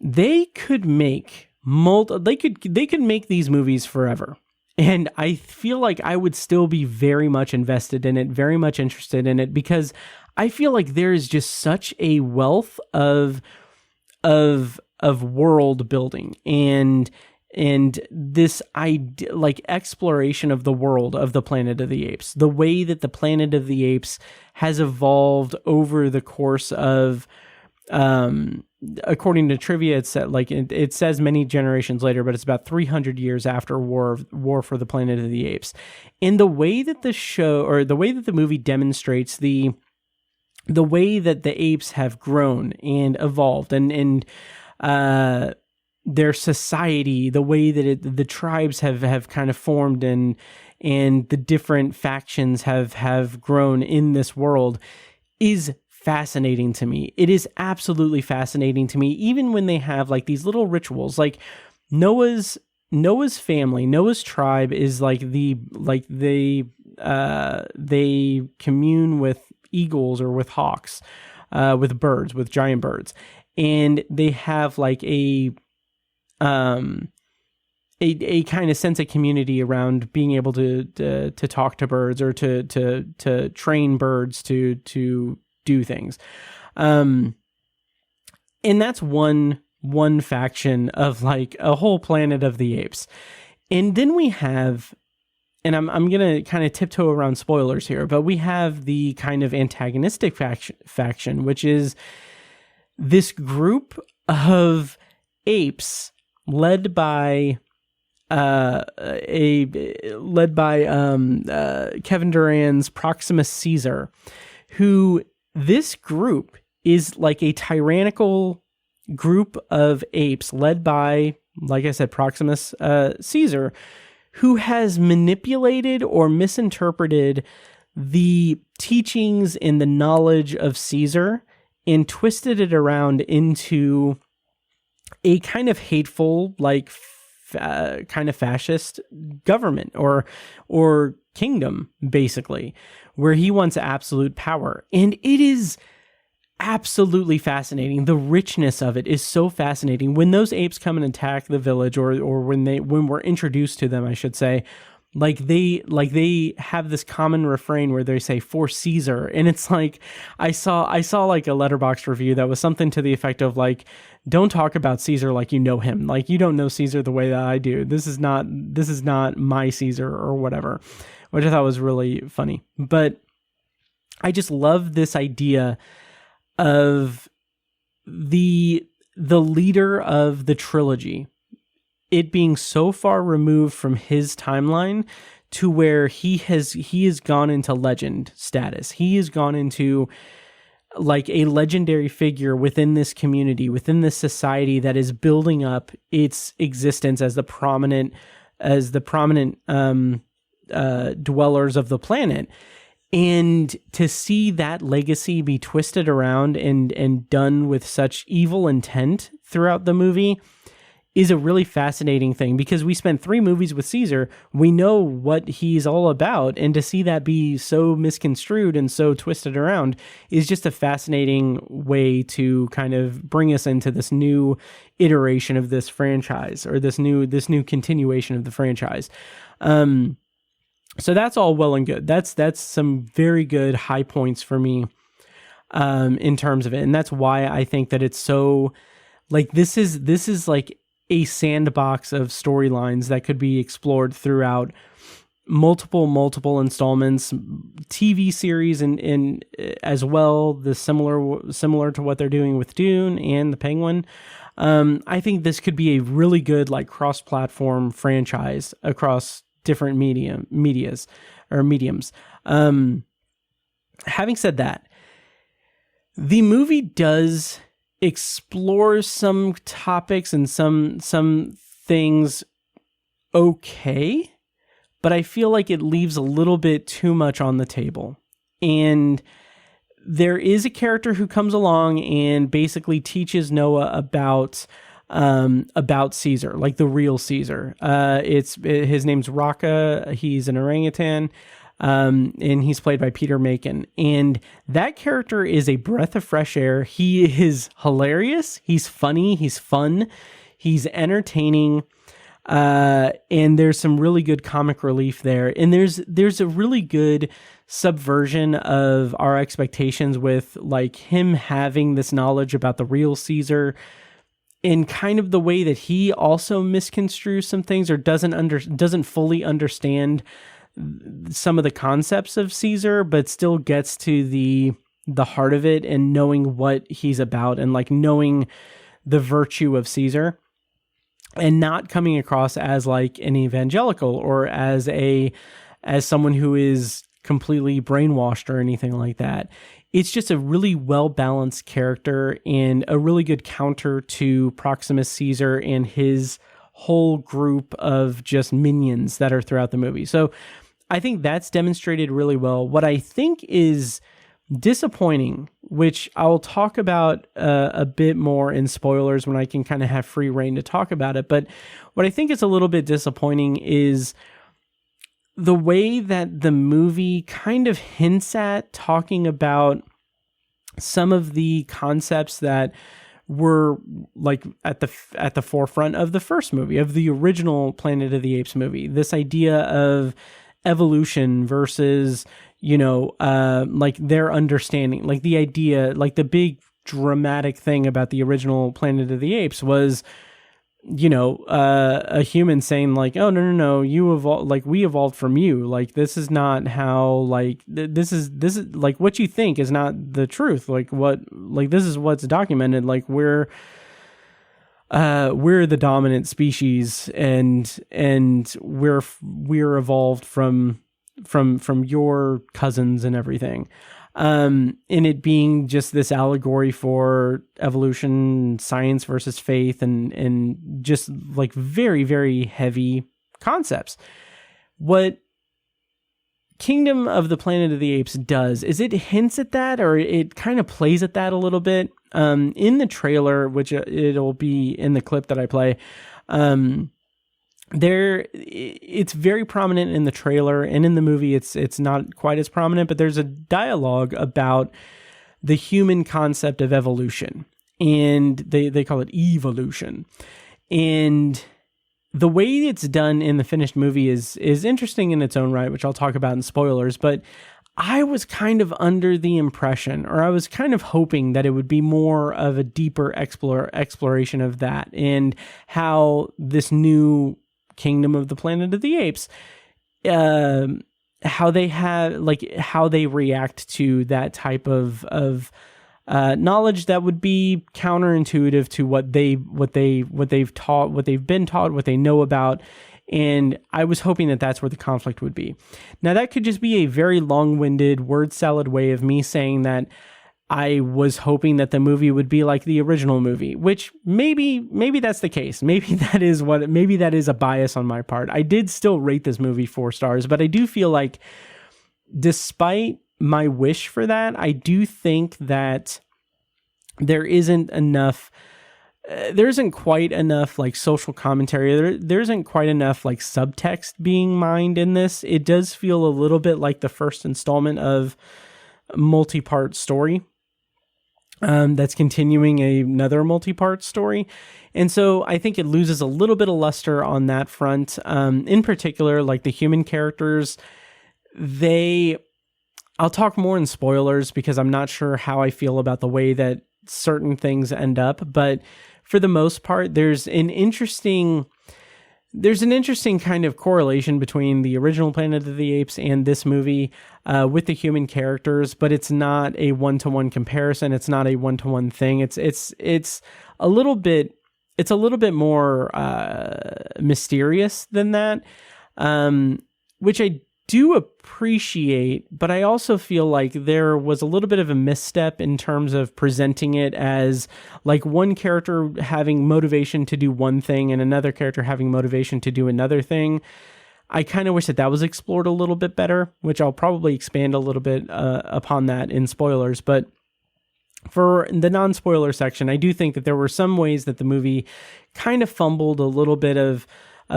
they could make they could make these movies forever. And I feel like I would still be very much invested in it, very much interested in it, because I feel like there is just such a wealth of world building and this idea, like exploration of the world of the Planet of the Apes, the way that the Planet of the Apes has evolved over the course of, according to trivia, it's it says many generations later, but it's about 300 years after War for the Planet of the Apes. And the way that the movie demonstrates the way that the apes have grown and evolved and their society, the way that the tribes have kind of formed and the different factions have grown in this world is fascinating to me. It is absolutely fascinating to me, even when they have like these little rituals, like Noah's family, Noah's tribe is they commune with eagles or with hawks, with birds, with giant birds. And they have like a kind of sense of community around being able to talk to birds or to train birds to do things. And that's one faction of like a whole Planet of the Apes. And then we have, and I'm going to kind of tiptoe around spoilers here, but we have the kind of antagonistic faction, which is this group of apes led by Kevin Durand's Proximus Caesar, who this group is like a tyrannical group of apes led by, like I said, Proximus Caesar, who has manipulated or misinterpreted the teachings and the knowledge of Caesar and twisted it around into a kind of hateful, like kind of fascist government or kingdom, basically, where he wants absolute power. And it is absolutely fascinating. The richness of it is so fascinating. When those apes come and attack the village, or when we're introduced to them, I should say, like they have this common refrain where they say "for Caesar," and it's like I saw like a Letterboxd review that was something to the effect of like, "Don't talk about Caesar like you know him, like you don't know Caesar the way that I do. This is not my Caesar," or whatever, which I thought was really funny. But I just love this idea of the leader of the trilogy, it being so far removed from his timeline to where he has gone into legend status. He has gone into like a legendary figure within this community, within this society that is building up its existence as the prominent dwellers of the planet. And to see that legacy be twisted around and done with such evil intent throughout the movie is a really fascinating thing, because we spent 3 movies with Caesar. We know what he's all about, and to see that be so misconstrued and so twisted around is just a fascinating way to kind of bring us into this new iteration of this franchise, or this new continuation of the franchise. So that's all well and good. That's some very good high points for me in terms of it. And that's why I think that it's so like this is like a sandbox of storylines that could be explored throughout multiple installments, TV series, and as well, the similar to what they're doing with Dune and the Penguin. I think this could be a really good like cross-platform franchise across different mediums. Having said that, the movie does explore some topics and some things okay, but I feel like it leaves a little bit too much on the table. And there is a character who comes along and basically teaches Noah about Caesar, like the real Caesar. His name's Raka. He's an orangutan. And he's played by Peter Macon. And that character is a breath of fresh air. He is hilarious. He's funny. He's fun. He's entertaining. And there's some really good comic relief there. And there's a really good subversion of our expectations with like him having this knowledge about the real Caesar and kind of the way that he also misconstrues some things or doesn't fully understand some of the concepts of Caesar, but still gets to the heart of it and knowing what he's about and like knowing the virtue of Caesar and not coming across as like an evangelical or as someone who is completely brainwashed or anything like that. It's just a really well-balanced character and a really good counter to Proximus Caesar and his whole group of just minions that are throughout the movie. So I think that's demonstrated really well. What I think is disappointing, which I'll talk about a bit more in spoilers when I can kind of have free reign to talk about it, but what I think is a little bit disappointing is the way that the movie kind of hints at talking about some of the concepts that were like at the forefront of the first movie, of the original Planet of the Apes movie. This idea of evolution versus, like their understanding, like the idea, like the big dramatic thing about the original Planet of the Apes was, a human saying like, oh, no, you evolved, like we evolved from you. Like, this is not how, like, this is like what you think is not the truth. Like this is what's documented. Like we're the dominant species and we're evolved from your cousins and everything. And it being just this allegory for evolution, science versus faith, and just like very, very heavy concepts. What Kingdom of the Planet of the Apes does is it hints at that, or it kind of plays at that a little bit. In the trailer, which it'll be in the clip that I play, it's very prominent in the trailer, and in the movie it's not quite as prominent, but there's a dialogue about the human concept of evolution, and they call it evolution. And the way it's done in the finished movie is interesting in its own right, which I'll talk about in spoilers, but I was kind of under the impression, or I was kind of hoping that it would be more of a deeper exploration of that and how this new Kingdom of the Planet of the Apes, how they react to that type of knowledge that would be counterintuitive to what they've been taught, what they know about. And I was hoping that that's where the conflict would be. Now, that could just be a very long-winded word salad way of me saying that I was hoping that the movie would be like the original movie, which maybe that's the case. Maybe that is a bias on my part. I did still rate this movie 4 stars, but I do feel like despite my wish for that, I do think that there isn't quite enough like social commentary. There isn't quite enough like subtext being mined in this. It does feel a little bit like the first installment of a multi-part story that's continuing another multi-part story. And so I think it loses a little bit of luster on that front. In particular, like the human characters, I'll talk more in spoilers because I'm not sure how I feel about the way that certain things end up, but for the most part, there's an interesting there's an interesting kind of correlation between the original Planet of the Apes and this movie with the human characters, but it's not a one-to-one comparison. It's not a one-to-one thing. It's a little bit more mysterious than that, which I do appreciate, but I also feel like there was a little bit of a misstep in terms of presenting it as like one character having motivation to do one thing and another character having motivation to do another thing. I kind of wish that was explored a little bit better, which I'll probably expand a little bit upon that in spoilers. But for the non-spoiler section, I do think that there were some ways that the movie kind of fumbled a little bit of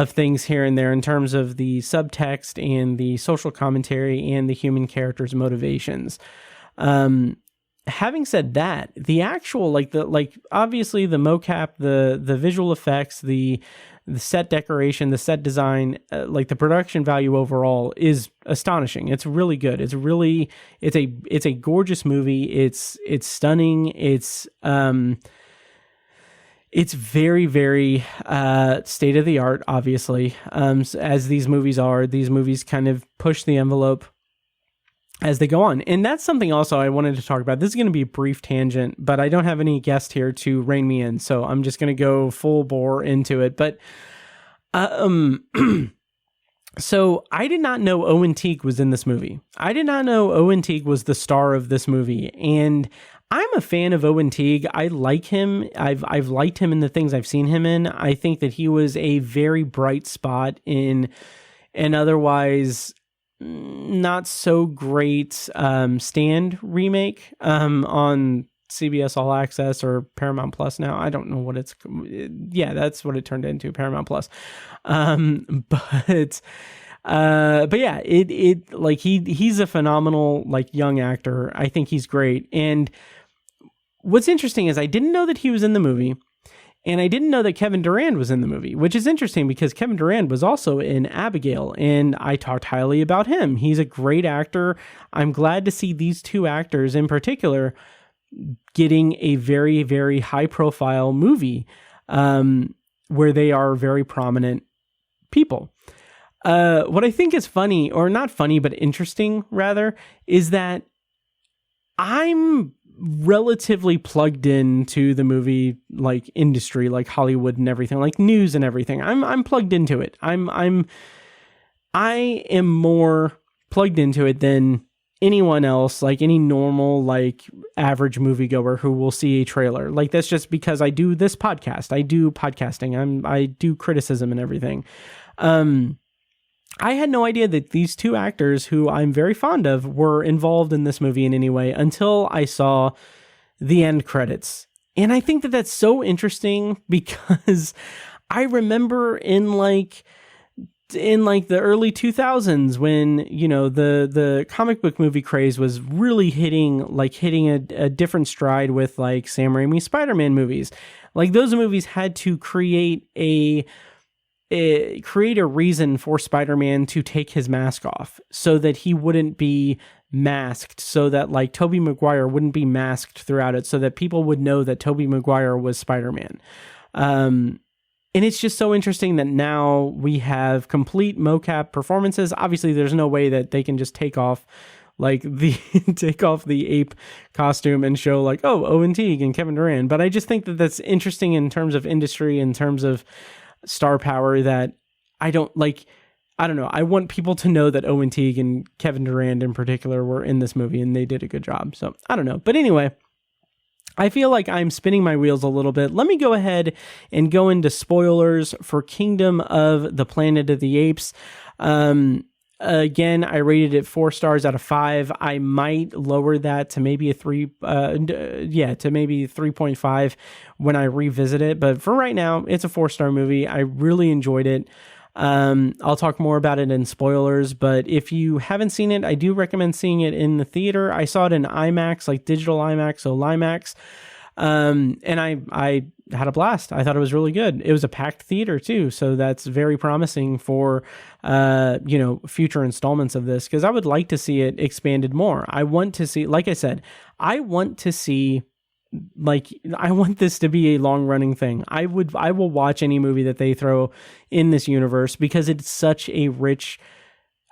things here and there in terms of the subtext and the social commentary and the human characters' motivations. Having said that, the actual obviously the mocap, the visual effects, the set decoration, the set design, the production value overall is astonishing. It's really good. It's a gorgeous movie. It's stunning. It's very, very state of the art, obviously, as these movies are. These movies kind of push the envelope as they go on. And that's something also I wanted to talk about. This is going to be a brief tangent, but I don't have any guest here to rein me in, so I'm just going to go full bore into it. But so I did not know Owen Teague was in this movie. I did not know Owen Teague was the star of this movie, and I'm a fan of Owen Teague. I like him. I've liked him in the things I've seen him in. I think that he was a very bright spot in an otherwise not so great Stand remake on CBS All Access or Paramount Plus now. I don't know what it's... Yeah, that's what it turned into, Paramount Plus. But yeah, he's a phenomenal young actor. I think he's great. And what's interesting is I didn't know that he was in the movie, and I didn't know that Kevin Durand was in the movie, which is interesting because Kevin Durand was also in Abigail, and I talked highly about him. He's a great actor. I'm glad to see these two actors in particular getting a very, very high-profile movie where they are very prominent people. What I think is funny, or not funny, but interesting rather, is that I'm relatively plugged into the movie industry, Hollywood and everything, news and everything. I'm plugged into it. I am more plugged into it than anyone else, any normal average moviegoer who will see a trailer. That's just because I do this podcast. I do podcasting. I do criticism and everything. I had no idea that these two actors, who I'm very fond of, were involved in this movie in any way until I saw the end credits. And I think that that's so interesting because I remember in the early 2000s when, the comic book movie craze was really hitting a different stride with Sam Raimi Spider-Man movies. Those movies had to create a reason for Spider-Man to take his mask off so that he wouldn't be masked, so that Tobey Maguire wouldn't be masked throughout it, so that people would know that Tobey Maguire was Spider-Man. And it's just so interesting that now we have complete mocap performances. Obviously, there's no way that they can just take off the ape costume and show Owen Teague and Kevin Durand. But I just think that that's interesting in terms of industry, in terms of star power, that I don't know. I want people to know that Owen Teague and Kevin Durand in particular were in this movie and they did a good job. So I don't know. But anyway, I feel like I'm spinning my wheels a little bit. Let me go ahead and go into spoilers for Kingdom of the Planet of the Apes. Again, I rated it 4 stars out of 5. I might lower that to maybe to maybe 3.5 when I revisit it. But for right now, it's a 4-star movie. I really enjoyed it. I'll talk more about it in spoilers, but if you haven't seen it, I do recommend seeing it in the theater. I saw it in IMAX, digital IMAX, so LIMAX. And I had a blast. I thought it was really good. It was a packed theater too, so that's very promising for future installments of this, because I would like to see it expanded more. I want to see, like I said, I want to see like, I want this to be a long running thing. I will watch any movie that they throw in this universe because it's such a rich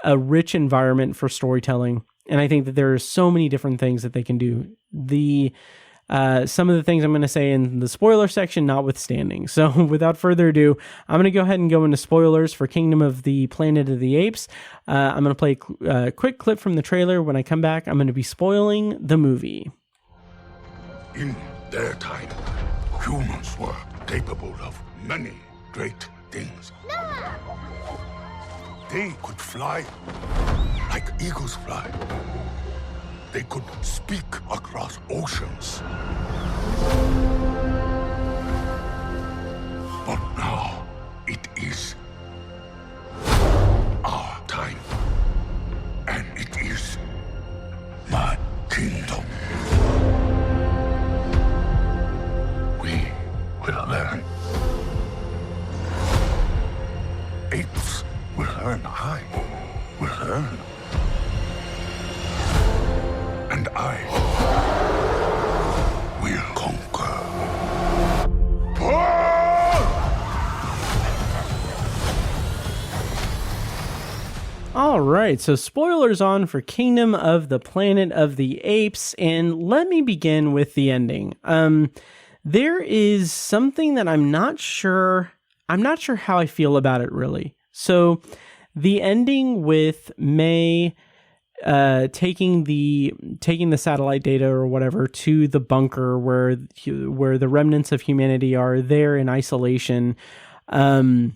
environment for storytelling. And I think that there are so many different things that they can do. Some of the things I'm going to say in the spoiler section notwithstanding. So without further ado, I'm going to go ahead and go into spoilers for Kingdom of the Planet of the Apes. I'm going to play a quick clip from the trailer. When I come back, I'm going to be spoiling the movie. In their time, humans were capable of many great things. They could fly like eagles fly. They could speak across oceans. But now it is our time. And it is my kingdom. We will learn. Apes will learn. I will learn. And I will conquer. All right, so spoilers on for Kingdom of the Planet of the Apes, and let me begin with the ending. There is something that I'm not sure how I feel about it, really. So the ending with May taking the satellite data or whatever to the bunker where the remnants of humanity are there in isolation, so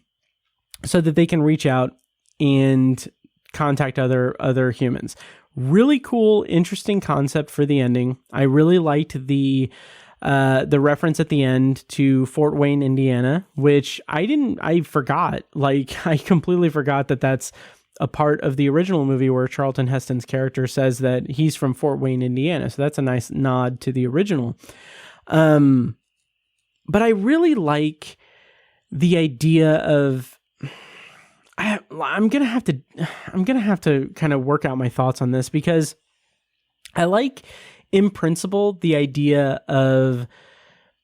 that they can reach out and contact other humans. Really cool, interesting concept for the ending. I really liked the reference at the end to Fort Wayne, Indiana, which I forgot. Like, I completely forgot that that's a part of the original movie where Charlton Heston's character says that he's from Fort Wayne, Indiana. So that's a nice nod to the original. But I really like the idea of, I'm gonna have to kind of work out my thoughts on this, because I like, in principle, the idea of,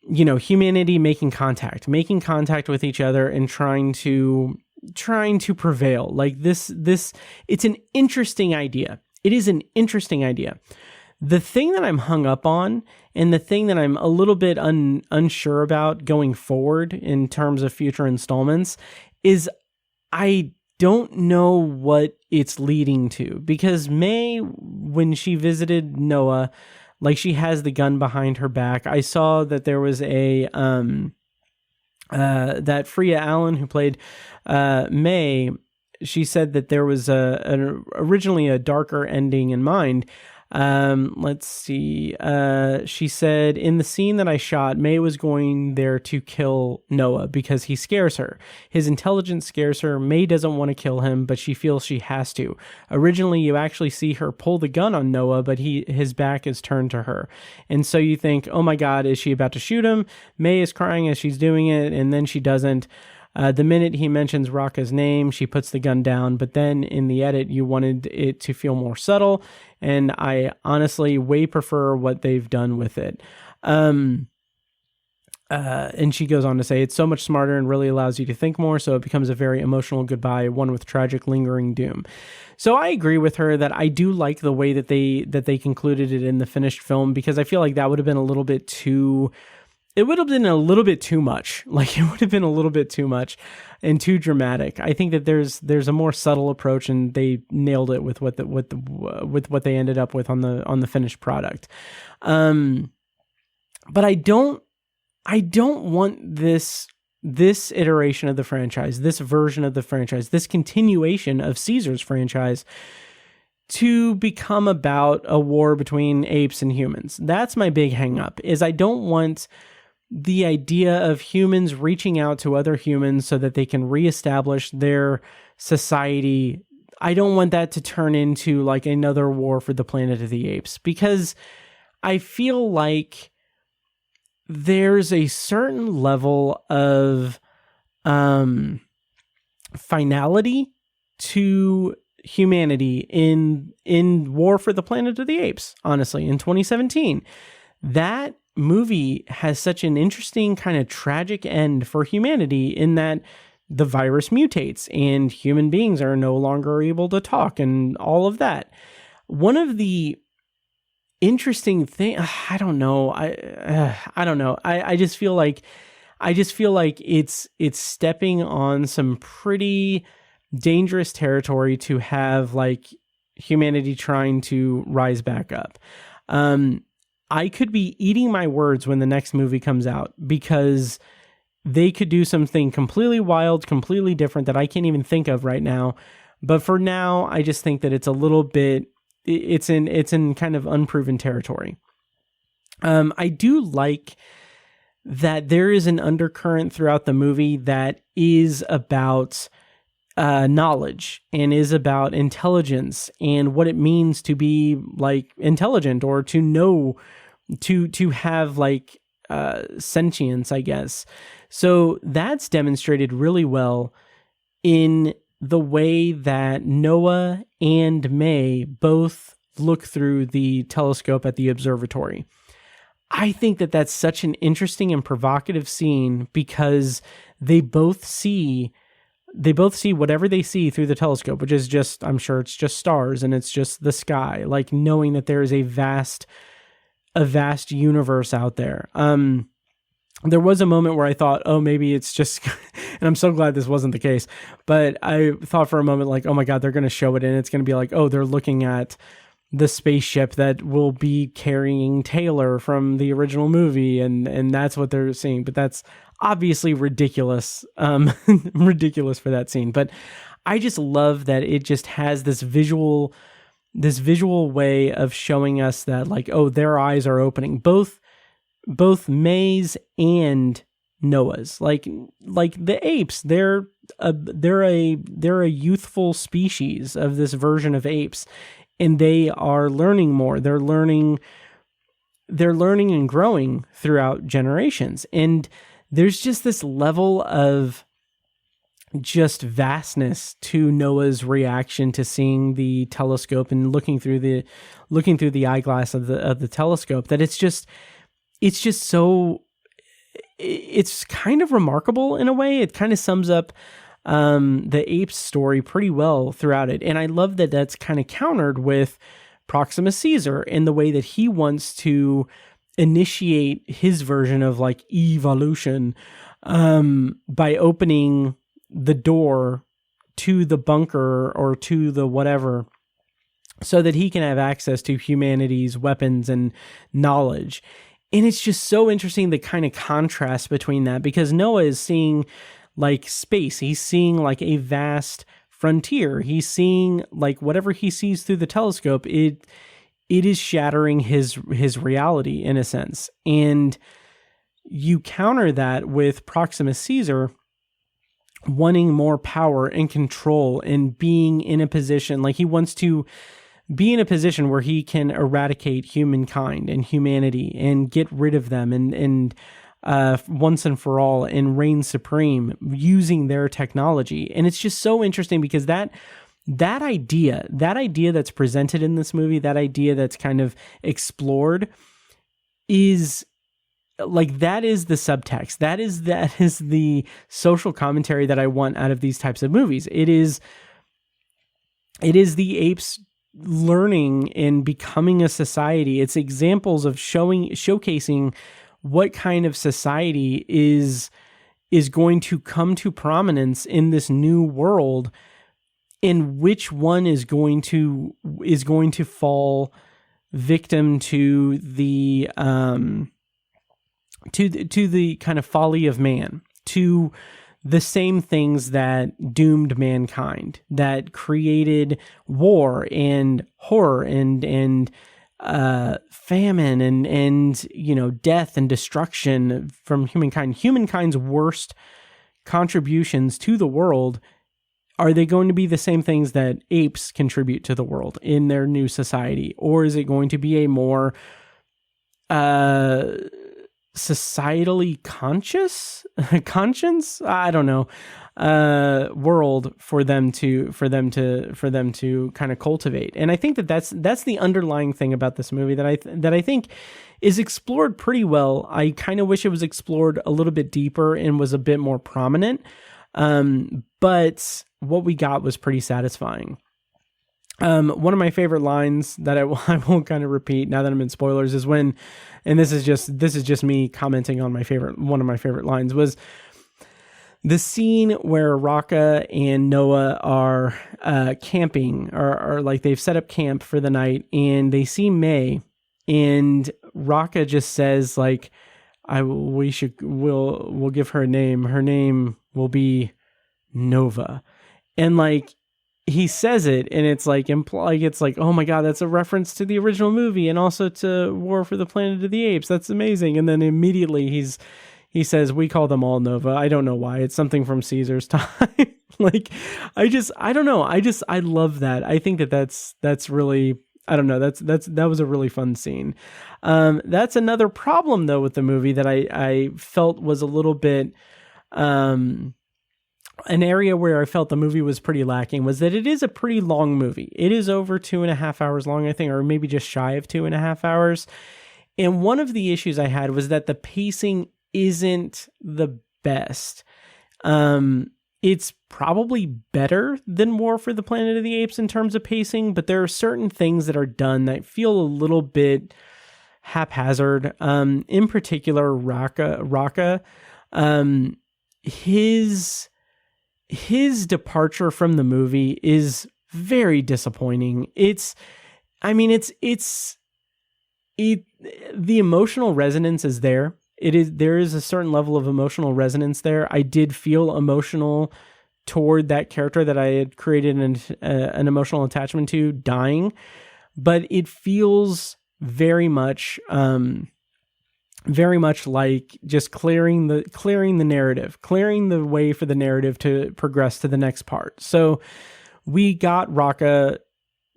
humanity making contact with each other and trying to prevail. Like this, it's an interesting idea. It is an interesting idea. The thing that I'm hung up on, and the thing that I'm a little bit unsure about going forward in terms of future installments, is I don't know what it's leading to. Because May, when she visited Noah, like, she has the gun behind her back. I saw that there was a that Freya Allen, who played May, she said that there was originally a darker ending in mind. Let's see. She said, in the scene that I shot, May was going there to kill Noah because he scares her. His intelligence scares her. May doesn't want to kill him, but she feels she has to. Originally, you actually see her pull the gun on Noah, but his back is turned to her. And so you think, oh my God, is she about to shoot him? May is crying as she's doing it, and then she doesn't. The minute he mentions Raka's name, she puts the gun down. But then in the edit, you wanted it to feel more subtle. And I honestly way prefer what they've done with it. And she goes on to say, it's so much smarter and really allows you to think more. So it becomes a very emotional goodbye, one with tragic, lingering doom. So I agree with her that I do like the way that they concluded it in the finished film, because I feel like that would have been a little bit too... It would have been a little bit too much. Like, it would have been a little bit too much and too dramatic. I think that there's a more subtle approach, and they nailed it with what they ended up with on the finished product. But I don't want this iteration of the franchise, this version of the franchise, this continuation of Caesar's franchise to become about a war between apes and humans. That's my big hang up, is I don't want the idea of humans reaching out to other humans so that they can reestablish their society. I don't want that to turn into like another war for the Planet of the Apes, because I feel like there's a certain level of finality to humanity in War for the Planet of the Apes, honestly, in 2017. That movie has such an interesting kind of tragic end for humanity in that the virus mutates and human beings are no longer able to talk and all of that. One of the interesting thing, I don't know. I don't know. I just feel like it's stepping on some pretty dangerous territory to have like humanity trying to rise back up. I could be eating my words when the next movie comes out because they could do something completely wild, completely different that I can't even think of right now. But for now, I just think that it's a little bit, it's in kind of unproven territory. I do like that there is an undercurrent throughout the movie that is about knowledge and is about intelligence and what it means to be like intelligent or to know, to have like sentience, I guess. So that's demonstrated really well in the way that Noah and May both look through the telescope at the observatory. I think that that's such an interesting and provocative scene because they both see whatever they see through the telescope, which is just, I'm sure it's just stars and it's just the sky, like knowing that there is a vast universe out there. There was a moment where I thought, oh, maybe it's just, and I'm so glad this wasn't the case, but I thought for a moment like, oh my God, they're going to show it and it's going to be like, oh, they're looking at the spaceship that will be carrying Taylor from the original movie. And that's what they're seeing. But that's obviously ridiculous, ridiculous for that scene. But I just love that it just has this visual way of showing us that like, oh, their eyes are opening, both May's and Noah's. Like the apes, they're a youthful species of this version of apes, and they are learning more. They're learning and growing throughout generations. And there's just this level of just vastness to Noah's reaction to seeing the telescope and looking through the eyeglass of the telescope that it's just so, it's kind of remarkable in a way. It kind of sums up the Apes story pretty well throughout it. And I love that that's kind of countered with Proxima Caesar in the way that he wants to initiate his version of like evolution by opening the door to the bunker or to the whatever so that he can have access to humanity's weapons and knowledge. And it's just so interesting, the kind of contrast between that, because Noah is seeing like space. He's seeing like a vast frontier. He's seeing like whatever he sees through the telescope, it is shattering his reality in a sense. And you counter that with Proxima Caesar wanting more power and control and being in a position, like he wants to be in a position where he can eradicate humankind and humanity and get rid of them and once and for all and reign supreme using their technology. And it's just so interesting because that idea that's presented in this movie, that idea that's kind of explored is like, that is the subtext. That is the social commentary that I want out of these types of movies. It is the apes learning and becoming a society. It's examples of showcasing what kind of society is going to come to prominence in this new world, and which one is going to fall victim to the to the kind of folly of man, to the same things that doomed mankind, that created war and horror and famine and death and destruction from humankind. Humankind's worst contributions to the world, are they going to be the same things that apes contribute to the world in their new society? Or is it going to be a more societally conscience, I don't know, world for them to kind of cultivate. And I think that's the underlying thing about this movie that I think is explored pretty well. I kind of wish it was explored a little bit deeper and was a bit more prominent. But what we got was pretty satisfying. One of my favorite lines that I won't kind of repeat now that I'm in spoilers is when, and this is just me commenting on one of my favorite lines, was the scene where Raka and Noah are camping, or like they've set up camp for the night, and they see May, and Raka just says like, we'll give her a name. Her name will be Nova, and like, he says it, and it's like it's like, oh my god, that's a reference to the original movie and also to War for the Planet of the Apes. That's amazing. And then immediately he says, we call them all Nova. I don't know why. It's something from Caesar's time. Like, I don't know. I love that. I think that's really, I don't know. That was a really fun scene. That's another problem though with the movie that I felt was a little bit, an area where I felt the movie was pretty lacking was that it is a pretty long movie. It is over 2.5 hours long, I think, or maybe just shy of 2.5 hours. And one of the issues I had was that the pacing isn't the best. It's probably better than War for the Planet of the Apes in terms of pacing, but there are certain things that are done that feel a little bit haphazard. In particular, Raka, his departure from the movie is very disappointing. The emotional resonance is there. There is a certain level of emotional resonance there. I did feel emotional toward that character that I had created an emotional attachment to dying, but it feels very much like just clearing the narrative, clearing the way for the narrative to progress to the next part. So we got Raka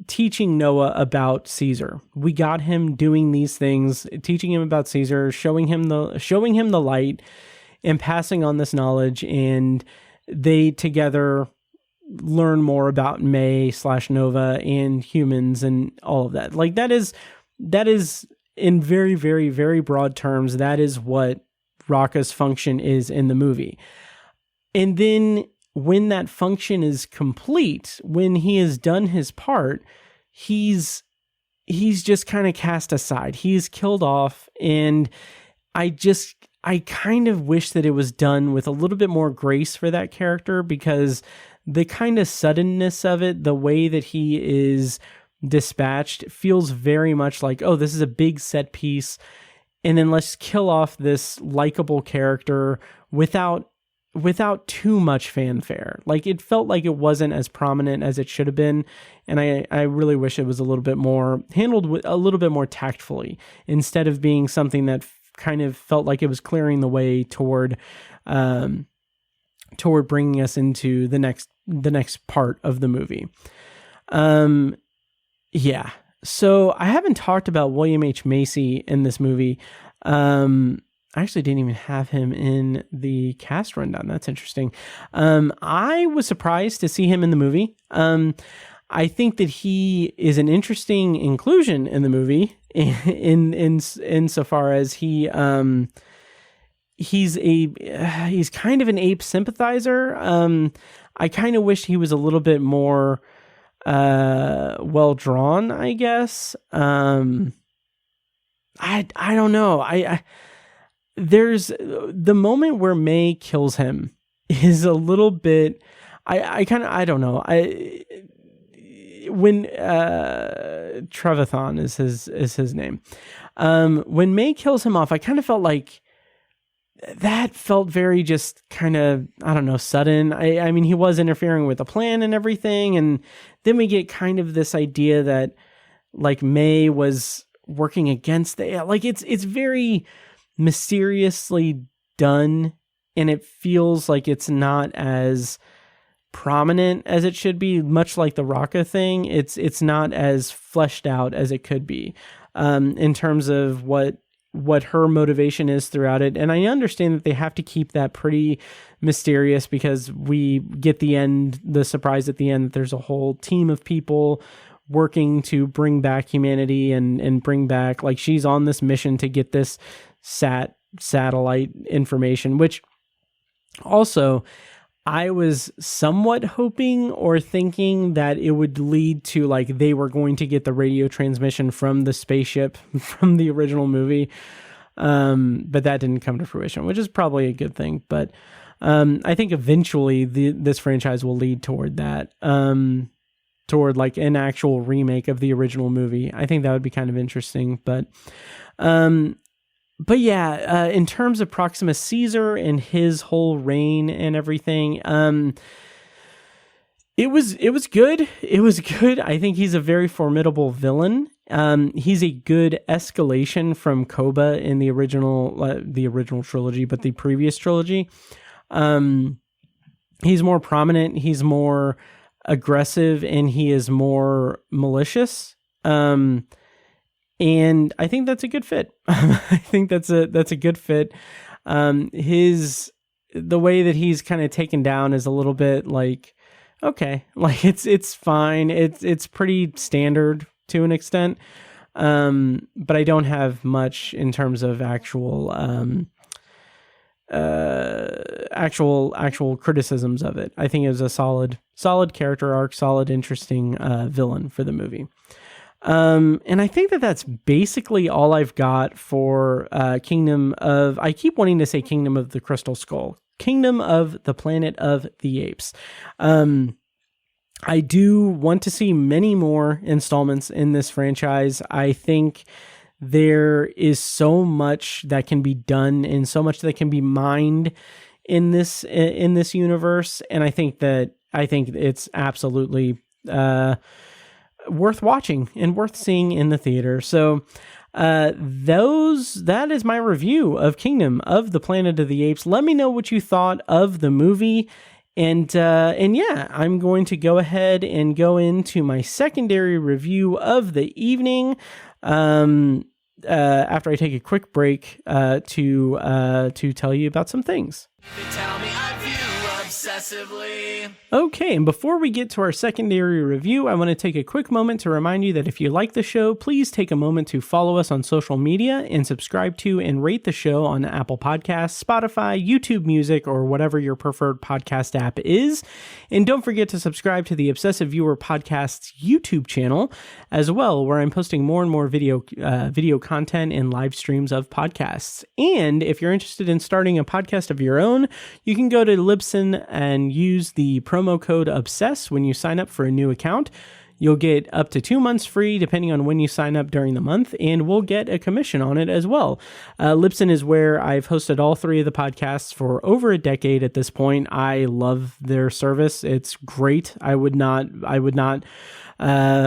teaching Noah about Caesar. We got him doing these things, teaching him about Caesar, showing him the light, and passing on this knowledge. And they together learn more about May/Nova and humans and all of that. Like that is in very, very, very broad terms, that is what Raka's function is in the movie. And then when that function is complete, when he has done his part, he's just kind of cast aside. He's killed off. And I kind of wish that it was done with a little bit more grace for that character, because the kind of suddenness of it, the way that he is dispatched, feels very much like, oh, this is a big set piece, and then let's kill off this likable character without too much fanfare. Like, it felt like it wasn't as prominent as it should have been, and I really wish it was a little bit more handled a little bit more tactfully, instead of being something that kind of felt like it was clearing the way toward bringing us into the next part of the movie. Yeah. So I haven't talked about William H. Macy in this movie. I actually didn't even have him in the cast rundown. That's interesting. I was surprised to see him in the movie. I think that he is an interesting inclusion in the movie insofar as he's kind of an ape sympathizer. I kind of wish he was a little bit more well drawn, I guess. I don't know. There's the moment where May kills him is a little bit, I don't know. When Trevathon is his name. When May kills him off, I kind of felt like that felt very just kind of, I don't know, sudden. I mean, he was interfering with the plan and everything. And then we get kind of this idea that like May was working against it's very mysteriously done. And it feels like it's not as prominent as it should be, much like the Raka thing. It's not as fleshed out as it could be, in terms of what her motivation is throughout it. And I understand that they have to keep that pretty mysterious because we get the surprise at the end that there's a whole team of people working to bring back humanity and bring back, like, she's on this mission to get this satellite information, which also I was somewhat hoping or thinking that it would lead to, like, they were going to get the radio transmission from the spaceship from the original movie. But that didn't come to fruition, which is probably a good thing. But I think eventually this franchise will lead toward that, toward like an actual remake of the original movie. I think that would be kind of interesting. But yeah, in terms of Proximus Caesar and his whole reign and everything, it was good. It was good. I think he's a very formidable villain. He's a good escalation from Koba in the original trilogy, but the previous trilogy. He's more prominent. He's more aggressive, and he is more malicious. And I think that's a good fit. I think that's a good fit. The way that he's kind of taken down is a little bit like, okay, like it's fine. It's pretty standard to an extent. But I don't have much in terms of actual criticisms of it. I think it was a solid character arc, solid, interesting villain for the movie. And I think that that's basically all I've got for Kingdom of... I keep wanting to say Kingdom of the Crystal Skull. Kingdom of the Planet of the Apes. I do want to see many more installments in this franchise. I think there is so much that can be done and so much that can be mined in this universe. And I think it's absolutely worth watching and worth seeing in the theater. So that is my review of Kingdom of the Planet of the Apes. Let me know what you thought of the movie. And yeah, I'm going to go ahead and go into my secondary review of the evening. After I take a quick break to tell you about some things. They tell me I view obsessively. Okay, and before we get to our secondary review, I want to take a quick moment to remind you that if you like the show, please take a moment to follow us on social media and subscribe to and rate the show on Apple Podcasts, Spotify, YouTube Music, or whatever your preferred podcast app is. And don't forget to subscribe to the Obsessive Viewer Podcast's YouTube channel as well, where I'm posting more and more video content and live streams of podcasts. And if you're interested in starting a podcast of your own, you can go to Libsyn and use the promo code OBSESS when you sign up for a new account. You'll get up to 2 months free depending on when you sign up during the month, and we'll get a commission on it as well. Libsyn is where I've hosted all 3 of the podcasts for over a decade at this point. I love their service. It's great. I would not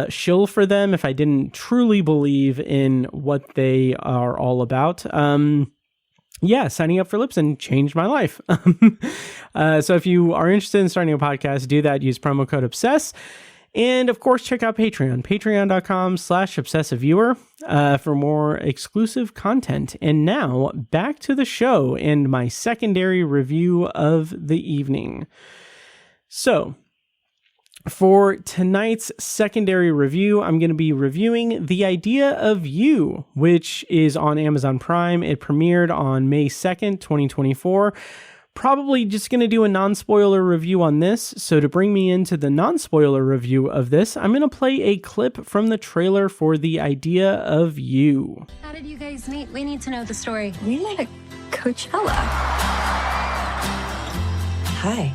shill for them if I didn't truly believe in what they are all about. Yeah, signing up for Libsyn changed my life. So if you are interested in starting a podcast, do that. Use promo code OBSESS. And of course, check out Patreon, patreon.com/obsessiveviewer for more exclusive content. And now back to the show and my secondary review of the evening. So for tonight's secondary review, I'm going to be reviewing The Idea of You, which is on Amazon Prime. It premiered on May 2nd, 2024. Probably just going to do a non-spoiler review on this. So to bring me into the non-spoiler review of this, I'm going to play a clip from the trailer for The Idea of You. How did you guys meet? We need to know the story. We met at Coachella. Hi.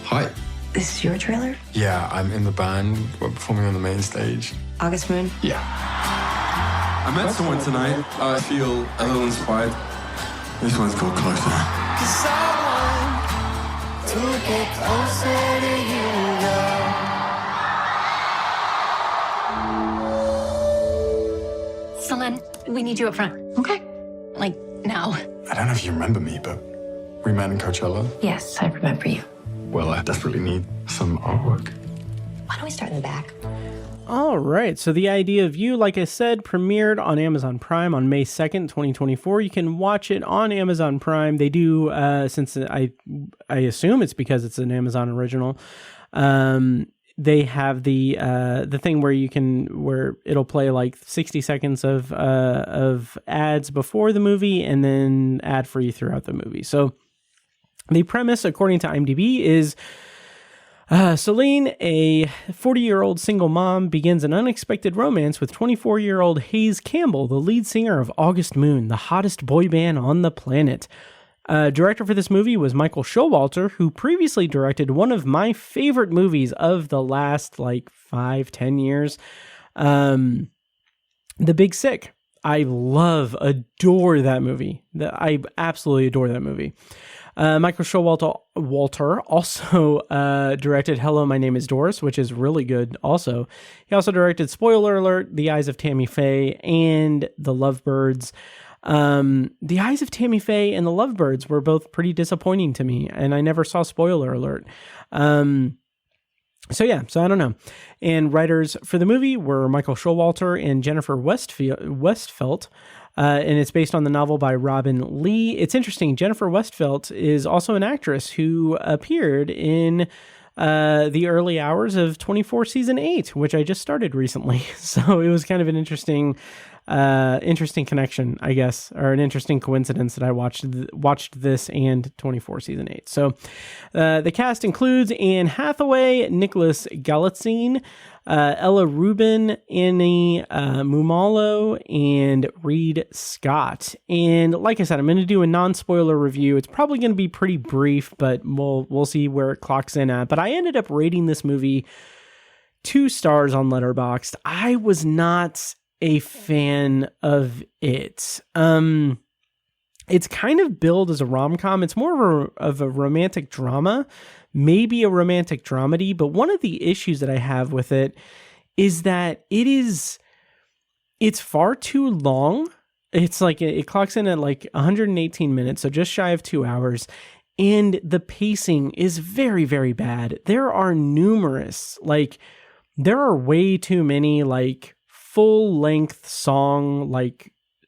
Hi. This is your trailer? Yeah, I'm in the band. We're performing on the main stage. August Moon? Yeah. I met someone tonight. I feel a little inspired. This one's called Closer. 'Cause I want to get closer to you, girl. Celine, we need you up front. Okay. Like, now. I don't know if you remember me, but we met in Coachella. Yes, I remember you. Well, I desperately need some artwork. Why don't we start in the back? All right. So The Idea of You, like I said, premiered on Amazon Prime on May 2nd, 2024. You can watch it on Amazon Prime. They do, since I assume it's because it's an Amazon original, they have the thing where it'll play like 60 seconds of ads before the movie and then ad free throughout the movie. So the premise, according to IMDb, is Celine, a 40-year-old single mom, begins an unexpected romance with 24-year-old Hayes Campbell, the lead singer of August Moon, the hottest boy band on the planet. Director for this movie was Michael Showalter, who previously directed one of my favorite movies of the last, 5-10 years, The Big Sick. I adore that movie. I absolutely adore that movie. Michael Showalter also directed Hello, My Name is Doris, which is really good also. He also directed, spoiler alert, The Eyes of Tammy Faye and The Lovebirds. The Eyes of Tammy Faye and The Lovebirds were both pretty disappointing to me, and I never saw, spoiler alert. So I don't know. And writers for the movie were Michael Showalter and Jennifer Westfeldt. And it's based on the novel by Robin Lee. It's interesting. Jennifer Westfeldt is also an actress who appeared in the early hours of 24 season 8, which I just started recently. So it was kind of an interesting connection, I guess, or an interesting coincidence that I watched this and 24 season 8. So the cast includes Anne Hathaway, Nicholas Galitzine, Ella Rubin, Annie Mumalo, and Reed Scott. And like I said, I'm going to do a non-spoiler review. It's probably going to be pretty brief, but we'll see where it clocks in at. But I ended up rating this movie 2 stars on Letterboxd. I was not a fan of it. It's kind of billed as a rom-com. It's more of a romantic drama, maybe a romantic dramedy, but one of the issues that I have with it is that it's far too long. It's like it clocks in at 118 minutes, so just shy of 2 hours, and the pacing is very, very bad. There are way too many full-length song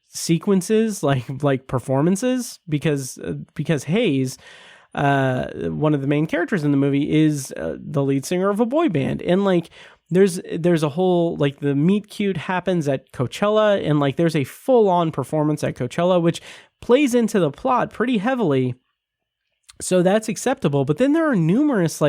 sequences, performances, because Hayes, one of the main characters in the movie, is the lead singer of a boy band, and there's a whole the meet cute happens at Coachella, and there's a full-on performance at Coachella, which plays into the plot pretty heavily, so that's acceptable. But then there are numerous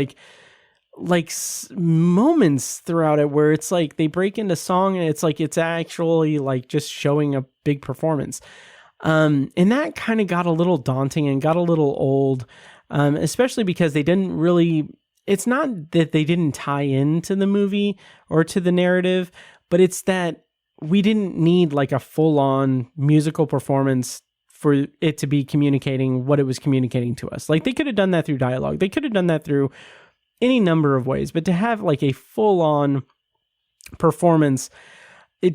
moments throughout it where it's they break into song and it's actually just showing a big performance. And that kind of got a little daunting and got a little old, especially because they didn't really, it's not that they didn't tie into the movie or to the narrative, but it's that we didn't need a full-on musical performance for it to be communicating what it was communicating to us. They could have done that through dialogue. They could have done that through any number of ways, but to have a full-on performance, it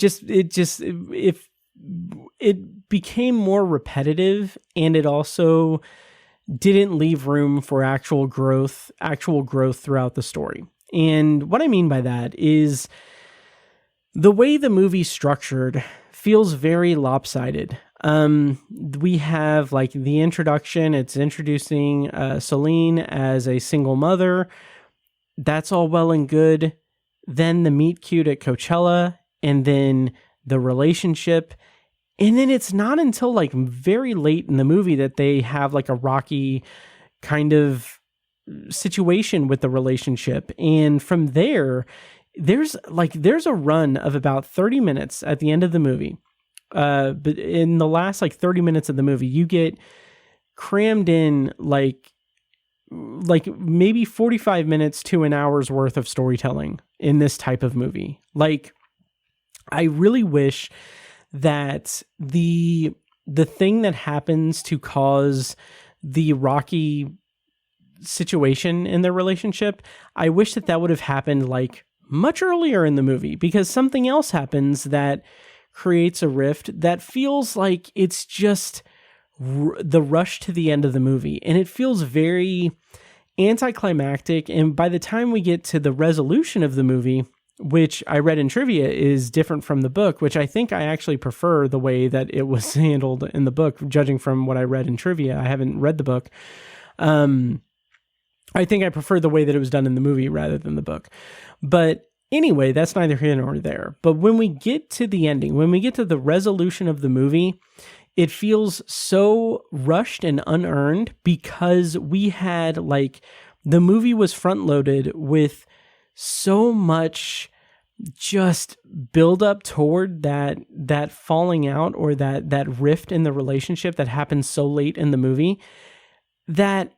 became more repetitive, and it also didn't leave room for actual growth throughout the story. And what I mean by that is the way the movie's structured feels very lopsided. We have the introduction. It's introducing Celine as a single mother. That's all well and good. Then the meet cute at Coachella, and then the relationship. And then it's not until very late in the movie that they have a rocky kind of situation with the relationship. And from there, there's a run of about 30 minutes at the end of the movie. But in the last 30 minutes of the movie, you get crammed in maybe 45 minutes to an hour's worth of storytelling in this type of movie. I really wish that the thing that happens to cause the rocky situation in their relationship, I wish that would have happened much earlier in the movie, because something else happens that creates a rift that feels like it's just the rush to the end of the movie. And it feels very anticlimactic. And by the time we get to the resolution of the movie, which I read in trivia is different from the book, which I think I actually prefer the way that it was handled in the book, judging from what I read in trivia. I haven't read the book. I think I prefer the way that it was done in the movie rather than the book. But anyway, that's neither here nor there. But when we get to the ending, when we get to the resolution of the movie, it feels so rushed and unearned because we had the movie was front loaded with so much just build up toward that falling out or that rift in the relationship that happens so late in the movie that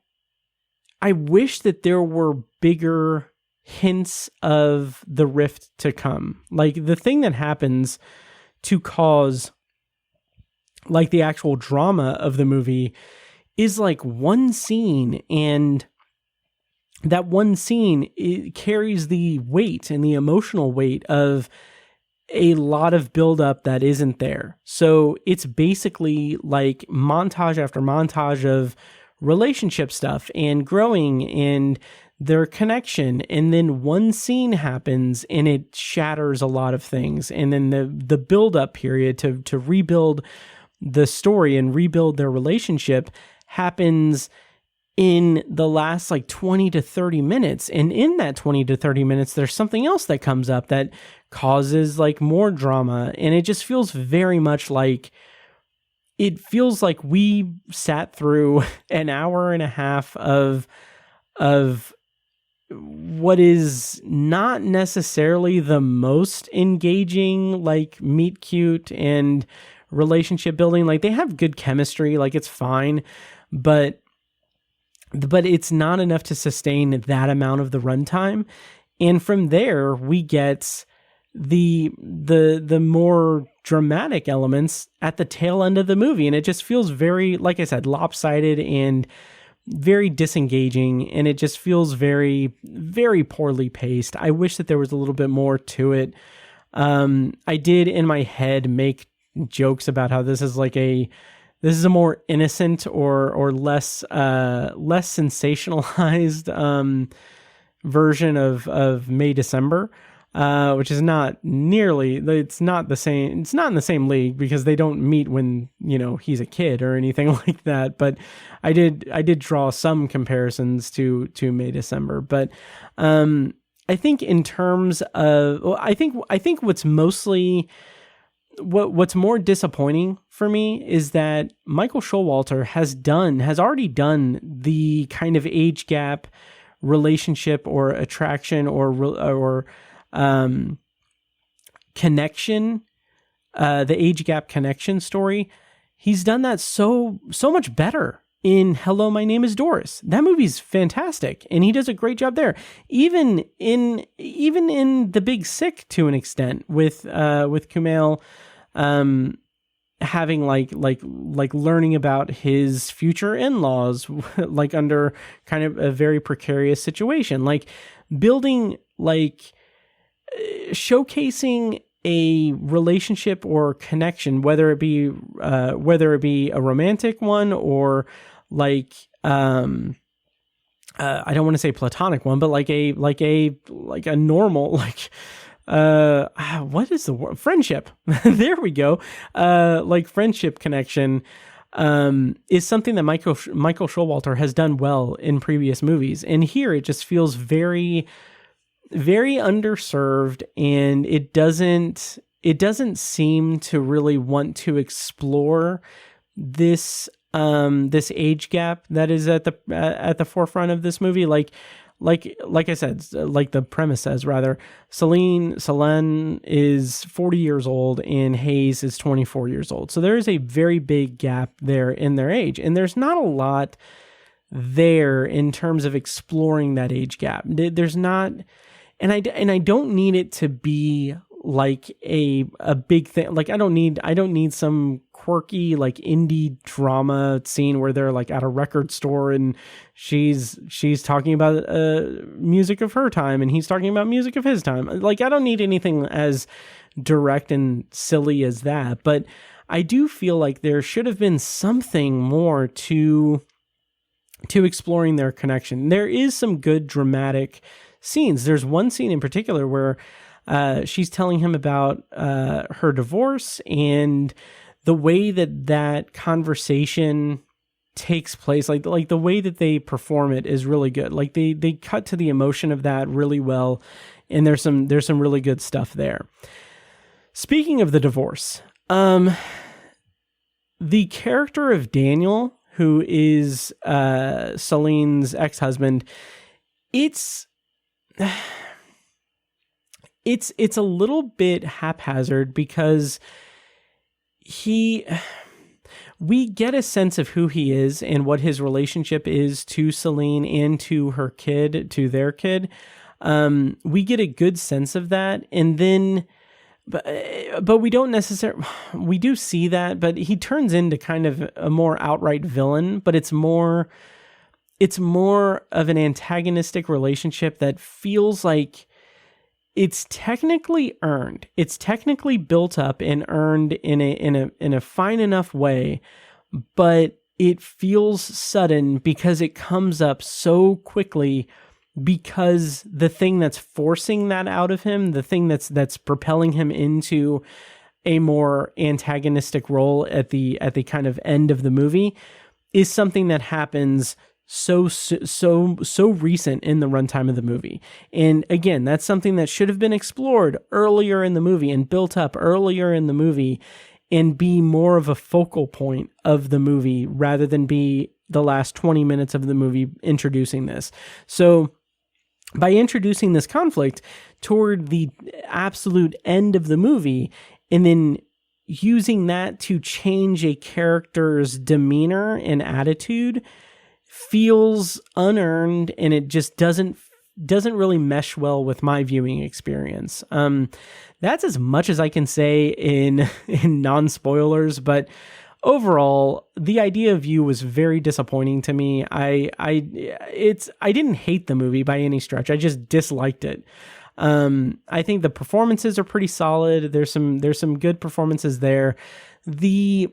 I wish that there were bigger hints of the rift to come. Like the thing that happens to cause the actual drama of the movie is one scene, and that one scene, it carries the weight and the emotional weight of a lot of buildup that isn't there. So it's basically montage after montage of relationship stuff and growing and their connection. And then one scene happens and it shatters a lot of things. And then the build-up period to rebuild the story and rebuild their relationship happens in the last 20 to 30 minutes. And in that 20 to 30 minutes, there's something else that comes up that causes more drama. And it just feels very much it feels like we sat through an hour and a half of what is not necessarily the most engaging, meet cute and relationship building. They have good chemistry, it's fine, but it's not enough to sustain that amount of the runtime. And from there, we get the more dramatic elements at the tail end of the movie. And it just feels very, like I said, lopsided and very disengaging. And it just feels very, very poorly paced. I wish that there was a little bit more to it. I did in my head make jokes about how this is a more innocent or less sensationalized version of May December, which is not nearly. It's not the same. It's not in the same league because they don't meet when he's a kid or anything like that. But I did draw some comparisons to May December. But I think in terms of, I think what's mostly. What's more disappointing for me is that Michael Showalter has already done the kind of age gap relationship or attraction or connection, the age gap connection story. He's done that so much better in Hello, My Name is Doris. That movie's fantastic, and he does a great job there. Even in The Big Sick to an extent with Kumail. Having learning about his future in-laws, under kind of a very precarious situation, building, showcasing a relationship or connection, whether it be a romantic one or I don't want to say platonic one, but a normal, what is the word? Friendship. There we go. Friendship connection, is something that Michael Showalter has done well in previous movies. And here it just feels very, very underserved, and it doesn't seem to really want to explore this age gap that is at the forefront of this movie. Like I said, the premise says, rather, Selene is 40 years old and Hayes is 24 years old. So there is a very big gap there in their age. And there's not a lot there in terms of exploring that age gap. There's not, and I don't need it to be a big thing. I don't need some quirky indie drama scene where they're at a record store and she's talking about music of her time and he's talking about music of his time. I don't need anything as direct and silly as that, but I do feel like there should have been something more to to exploring their connection. There is some good dramatic scenes. There's one scene in particular where she's telling him about her divorce, and the way that conversation takes place, like the way that they perform it is really good. Like they cut to the emotion of that really well, and there's some really good stuff there. Speaking of the divorce, the character of Daniel, who is Celine's ex-husband, it's a little bit haphazard because we get a sense of who he is and what his relationship is to Celine and to their kid. We get a good sense of that, and then but we don't necessarily, we do see that, but he turns into kind of a more outright villain, but it's more of an antagonistic relationship that feels like it's technically earned. It's technically built up and earned in a fine enough way, but it feels sudden because it comes up so quickly, because the thing that's forcing that out of him, the thing that's propelling him into a more antagonistic role at the kind of end of the movie, is something that happens so recent in the runtime of the movie. And again, that's something that should have been explored earlier in the movie and built up earlier in the movie and be more of a focal point of the movie rather than be the last 20 minutes of the movie introducing this. So by introducing this conflict toward the absolute end of the movie and then using that to change a character's demeanor and attitude feels unearned, and it just doesn't really mesh well with my viewing experience. That's as much as I can say in non-spoilers, but overall, the idea of you was very disappointing to me. I didn't hate the movie by any stretch. I just disliked it. I think the performances are pretty solid. There's some good performances there. The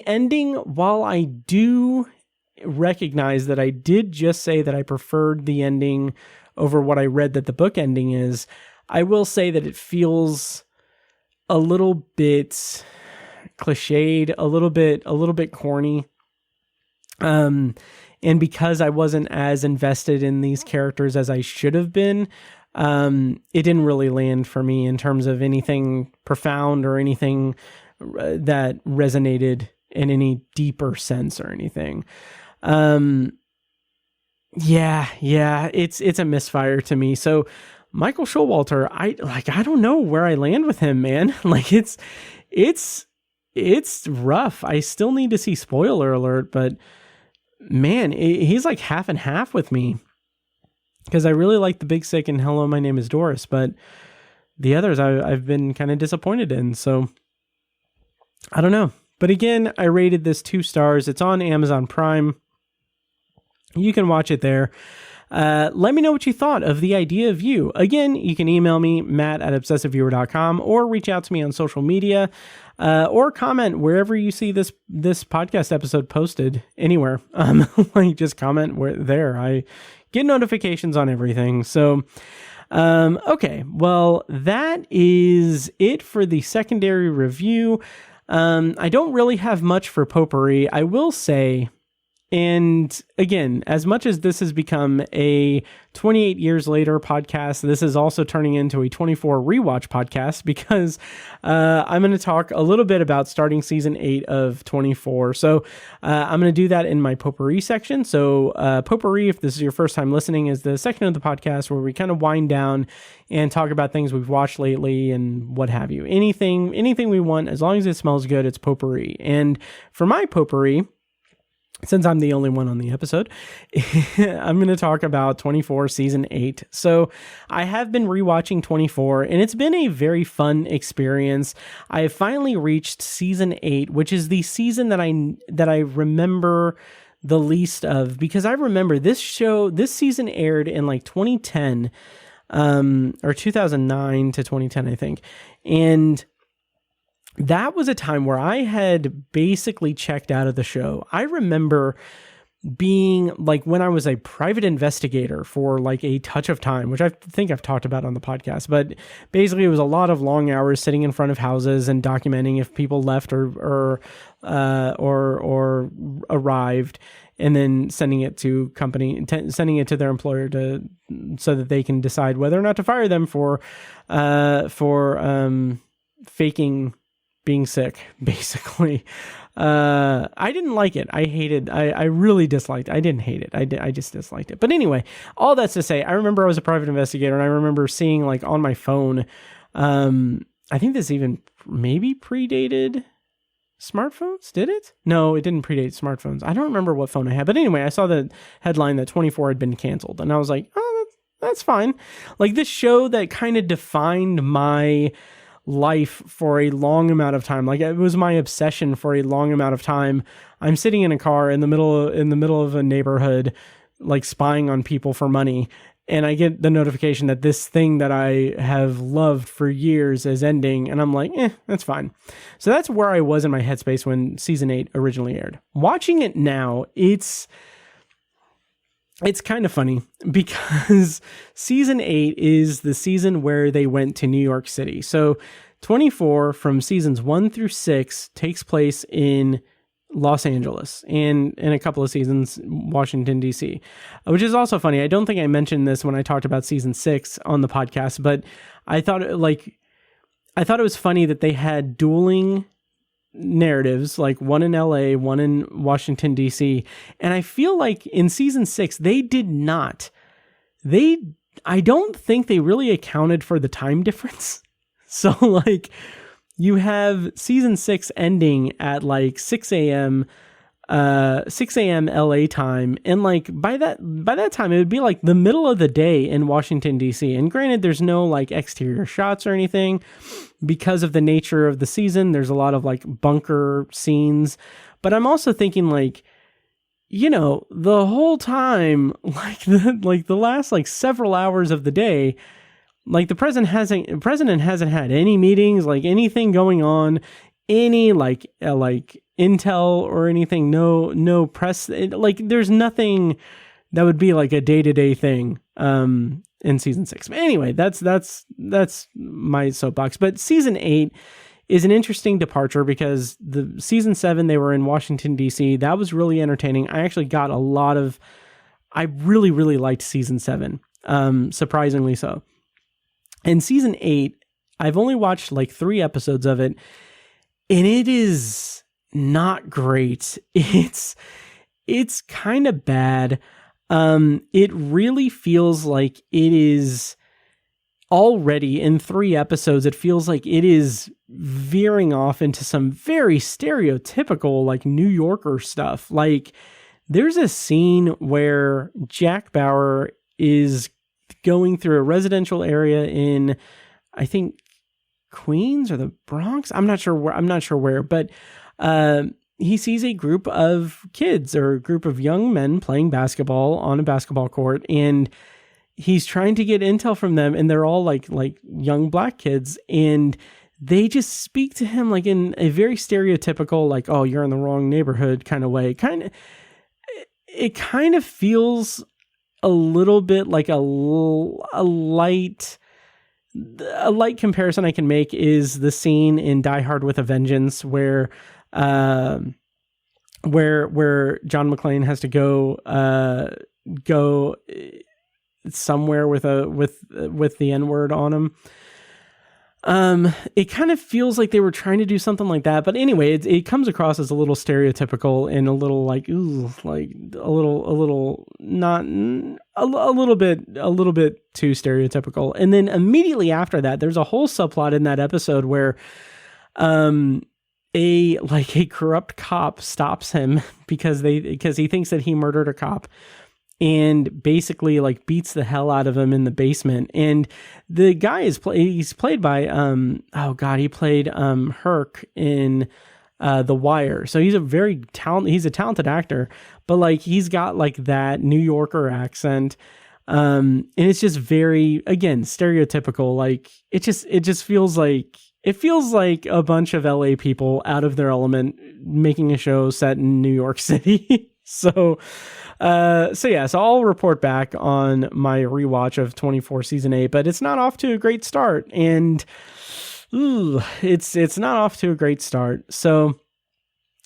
ending, while I do recognize that I did just say that I preferred the ending over what I read that the book ending is, I will say that it feels a little bit cliched, a little bit corny. And because I wasn't as invested in these characters as I should have been, it didn't really land for me in terms of anything profound or anything that resonated in any deeper sense or anything. It's a misfire to me. So Michael Showalter, I don't know where I land with him, man. Like it's rough. I still need to see spoiler alert, but man, he's like half and half with me, because I really like The Big Sick and Hello, My Name is Doris, but the others I've been kind of disappointed in. So I don't know. But again, I rated this 2 stars. It's on Amazon Prime. You can watch it there. Let me know what you thought of the idea of you. Again, you can email me, matt@obsessiveviewer.com, or reach out to me on social media, or comment wherever you see this podcast episode posted, anywhere. Like just comment there. I get notifications on everything. So, okay. Well, that is it for the secondary review. I don't really have much for Potpourri. I will say, and again, as much as this has become a 28 years later podcast, this is also turning into a 24 rewatch podcast, because I'm going to talk a little bit about starting season 8 of 24. So I'm going to do that in my Potpourri section. So Potpourri, if this is your first time listening, is the section of the podcast where we kind of wind down and talk about things we've watched lately and what have you. Anything we want, as long as it smells good, it's Potpourri. And for my Potpourri, since I'm the only one on the episode, I'm going to talk about 24 season 8. So I have been rewatching 24, and it's been a very fun experience. I have finally reached season 8, which is the season that I remember the least of, because I remember this season aired in like 2010, or 2009 to 2010, I think. And that was a time where I had basically checked out of the show. I remember being like when I was a private investigator for like a touch of time, which I think I've talked about on the podcast, but basically it was a lot of long hours sitting in front of houses and documenting if people left or arrived, and then sending it to sending it to their employer so that they can decide whether or not to fire them for faking being sick, basically. I didn't like it. I really disliked it. I didn't hate it. I just disliked it. But anyway, all that's to say, I remember I was a private investigator, and I remember seeing like on my phone, I think this even maybe predated smartphones. Did it? No, it didn't predate smartphones. I don't remember what phone I had. But anyway, I saw the headline that 24 had been canceled, and I was like, oh, that's fine. Like this show that kind of defined my life for a long amount of time. Like it was my obsession for a long amount of time. I'm sitting in a car in the middle of a neighborhood, like spying on people for money. And I get the notification that this thing that I have loved for years is ending. And I'm like, that's fine. So that's where I was in my headspace when season 8 originally aired. Watching it now, it's kind of funny because season 8 is the season where they went to New York City. So 24 from seasons 1 through 6 takes place in Los Angeles, and in a couple of seasons, Washington, D.C., which is also funny. I don't think I mentioned this when I talked about season 6 on the podcast, but I thought it was funny that they had dueling narratives, like one in LA, one in Washington, DC. And I feel like in season 6, I don't think they really accounted for the time difference. So like you have season 6 ending at like 6 a.m. LA time. And like by that time, it would be like the middle of the day in Washington, DC. And granted, there's no like exterior shots or anything because of the nature of the season. There's a lot of like bunker scenes, but I'm also thinking like, you know, the whole time, like the last like several hours of the day, like the president hasn't had any meetings, like anything going on, any like intel or anything, no press, like there's nothing that would be like a day-to-day thing in season 6. But anyway, that's my soapbox. But season 8 is an interesting departure because the season 7 they were in Washington, D.C. That was really entertaining. I actually got I really, really liked season 7, surprisingly so. And season 8, I've only watched like 3 episodes of it, and it is not great. It's kind of bad. It really feels like it is already in 3 episodes. It feels like it is veering off into some very stereotypical like New Yorker stuff. Like there's a scene where Jack Bauer is going through a residential area in, I think, Queens or the Bronx. I'm not sure where, but he sees a group of kids or a group of young men playing basketball on a basketball court, and he's trying to get intel from them, and they're all like young black kids, and they just speak to him like in a very stereotypical, like, oh, you're in the wrong neighborhood kind of way. It kind of feels a little bit like a light comparison I can make is the scene in Die Hard with a Vengeance where John McClane has to go somewhere with the N-word on him. It kind of feels like they were trying to do something like that, but anyway, it comes across as a little stereotypical and a little like, ooh, like a little not a little bit too stereotypical. And then immediately after that, there's a whole subplot in that episode where, a corrupt cop stops him because he thinks that he murdered a cop, and basically like beats the hell out of him in the basement. And the guy he's played by he played Herc in The Wire. So he's a talented actor, but like he's got like that New Yorker accent. And it's just very, again, stereotypical. Like it just feels like a bunch of LA people out of their element making a show set in New York City. So I'll report back on my rewatch of 24 season 8, but it's not off to a great start, and it's not off to a great start. So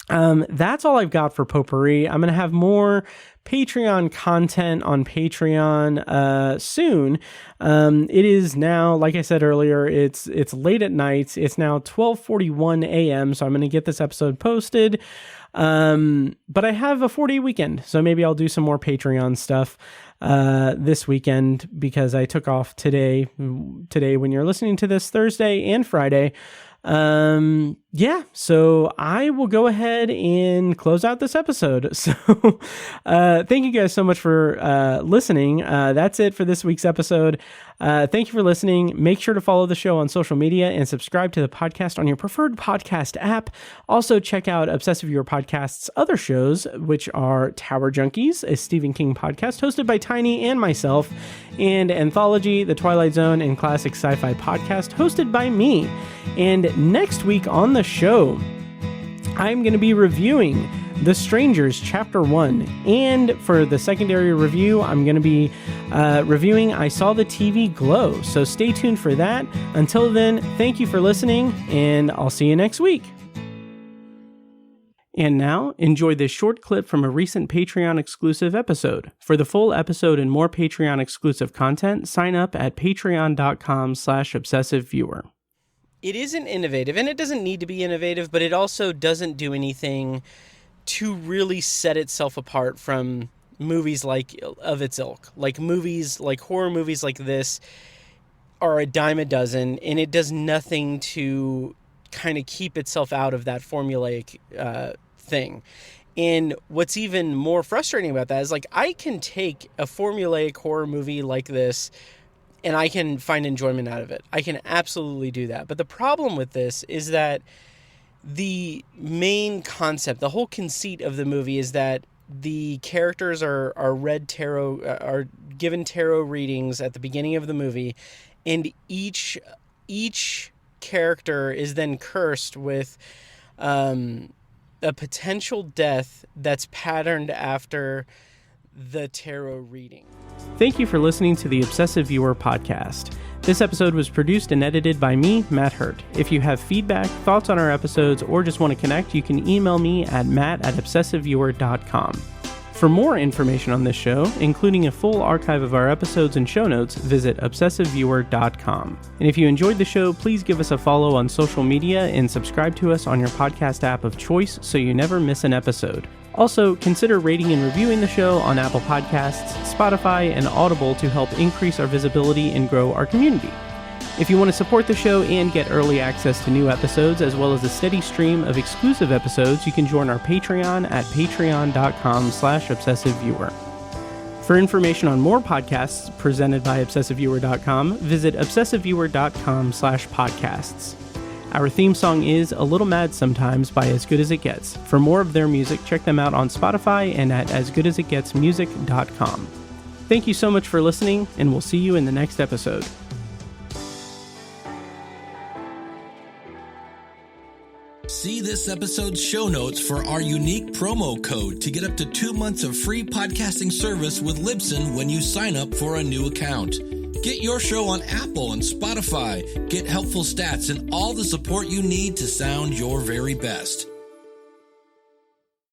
that's all I've got for Potpourri. I'm going to have more Patreon content on Patreon soon. It is now, like I said earlier, it's late at night. It's now 12:41 a.m. So I'm going to get this episode posted. But I have a 4-day weekend, so maybe I'll do some more Patreon stuff this weekend, because I took off today when you're listening to this, Thursday and Friday. So I will go ahead and close out this episode. So thank you guys so much for listening. That's it for this week's episode. Thank you for listening. Make sure to follow the show on social media and subscribe to the podcast on your preferred podcast app. Also, check out Obsessive Viewer Podcast's other shows, which are Tower Junkies, a Stephen King podcast hosted by Tiny and myself, and Anthology, the Twilight Zone and Classic Sci-Fi podcast hosted by me. And next week on the show, I'm going to be reviewing The Strangers Chapter 1. And for the secondary review, I'm going to be reviewing I Saw the TV Glow. So stay tuned for that. Until then, thank you for listening, and I'll see you next week. And now, enjoy this short clip from a recent Patreon exclusive episode. For the full episode and more Patreon exclusive content, sign up at patreon.com/obsessiveviewer. It isn't innovative, and it doesn't need to be innovative, but it also doesn't do anything to really set itself apart from movies like of its ilk. Like horror movies like this are a dime a dozen, and it does nothing to kind of keep itself out of that formulaic thing. And what's even more frustrating about that is, like, I can take a formulaic horror movie like this and I can find enjoyment out of it. I can absolutely do that. But the problem with this is that the main concept, the whole conceit of the movie, is that the characters are read tarot, are given tarot readings at the beginning of the movie, and each character is then cursed with a potential death that's patterned after the tarot reading. Thank you for listening to the Obsessive Viewer podcast. This episode was produced and edited by me, Matt Hurt. If you have feedback, thoughts on our episodes, or just want to connect, you can email me at matt@obsessiveviewer.com. For more information on this show, including a full archive of our episodes and show notes, visit obsessiveviewer.com. And if you enjoyed the show, please give us a follow on social media and subscribe to us on your podcast app of choice so you never miss an episode. Also, consider rating and reviewing the show on Apple Podcasts, Spotify, and Audible to help increase our visibility and grow our community. If you want to support the show and get early access to new episodes, as well as a steady stream of exclusive episodes, you can join our Patreon at patreon.com/obsessiveviewer. For information on more podcasts presented by obsessiveviewer.com, visit obsessiveviewer.com/podcasts. Our theme song is A Little Mad Sometimes by As Good As It Gets. For more of their music, check them out on Spotify and at asgoodasitgetsmusic.com. Thank you so much for listening, and we'll see you in the next episode. See this episode's show notes for our unique promo code to get up to 2 months of free podcasting service with Libsyn when you sign up for a new account. Get your show on Apple and Spotify, get helpful stats, and all the support you need to sound your very best.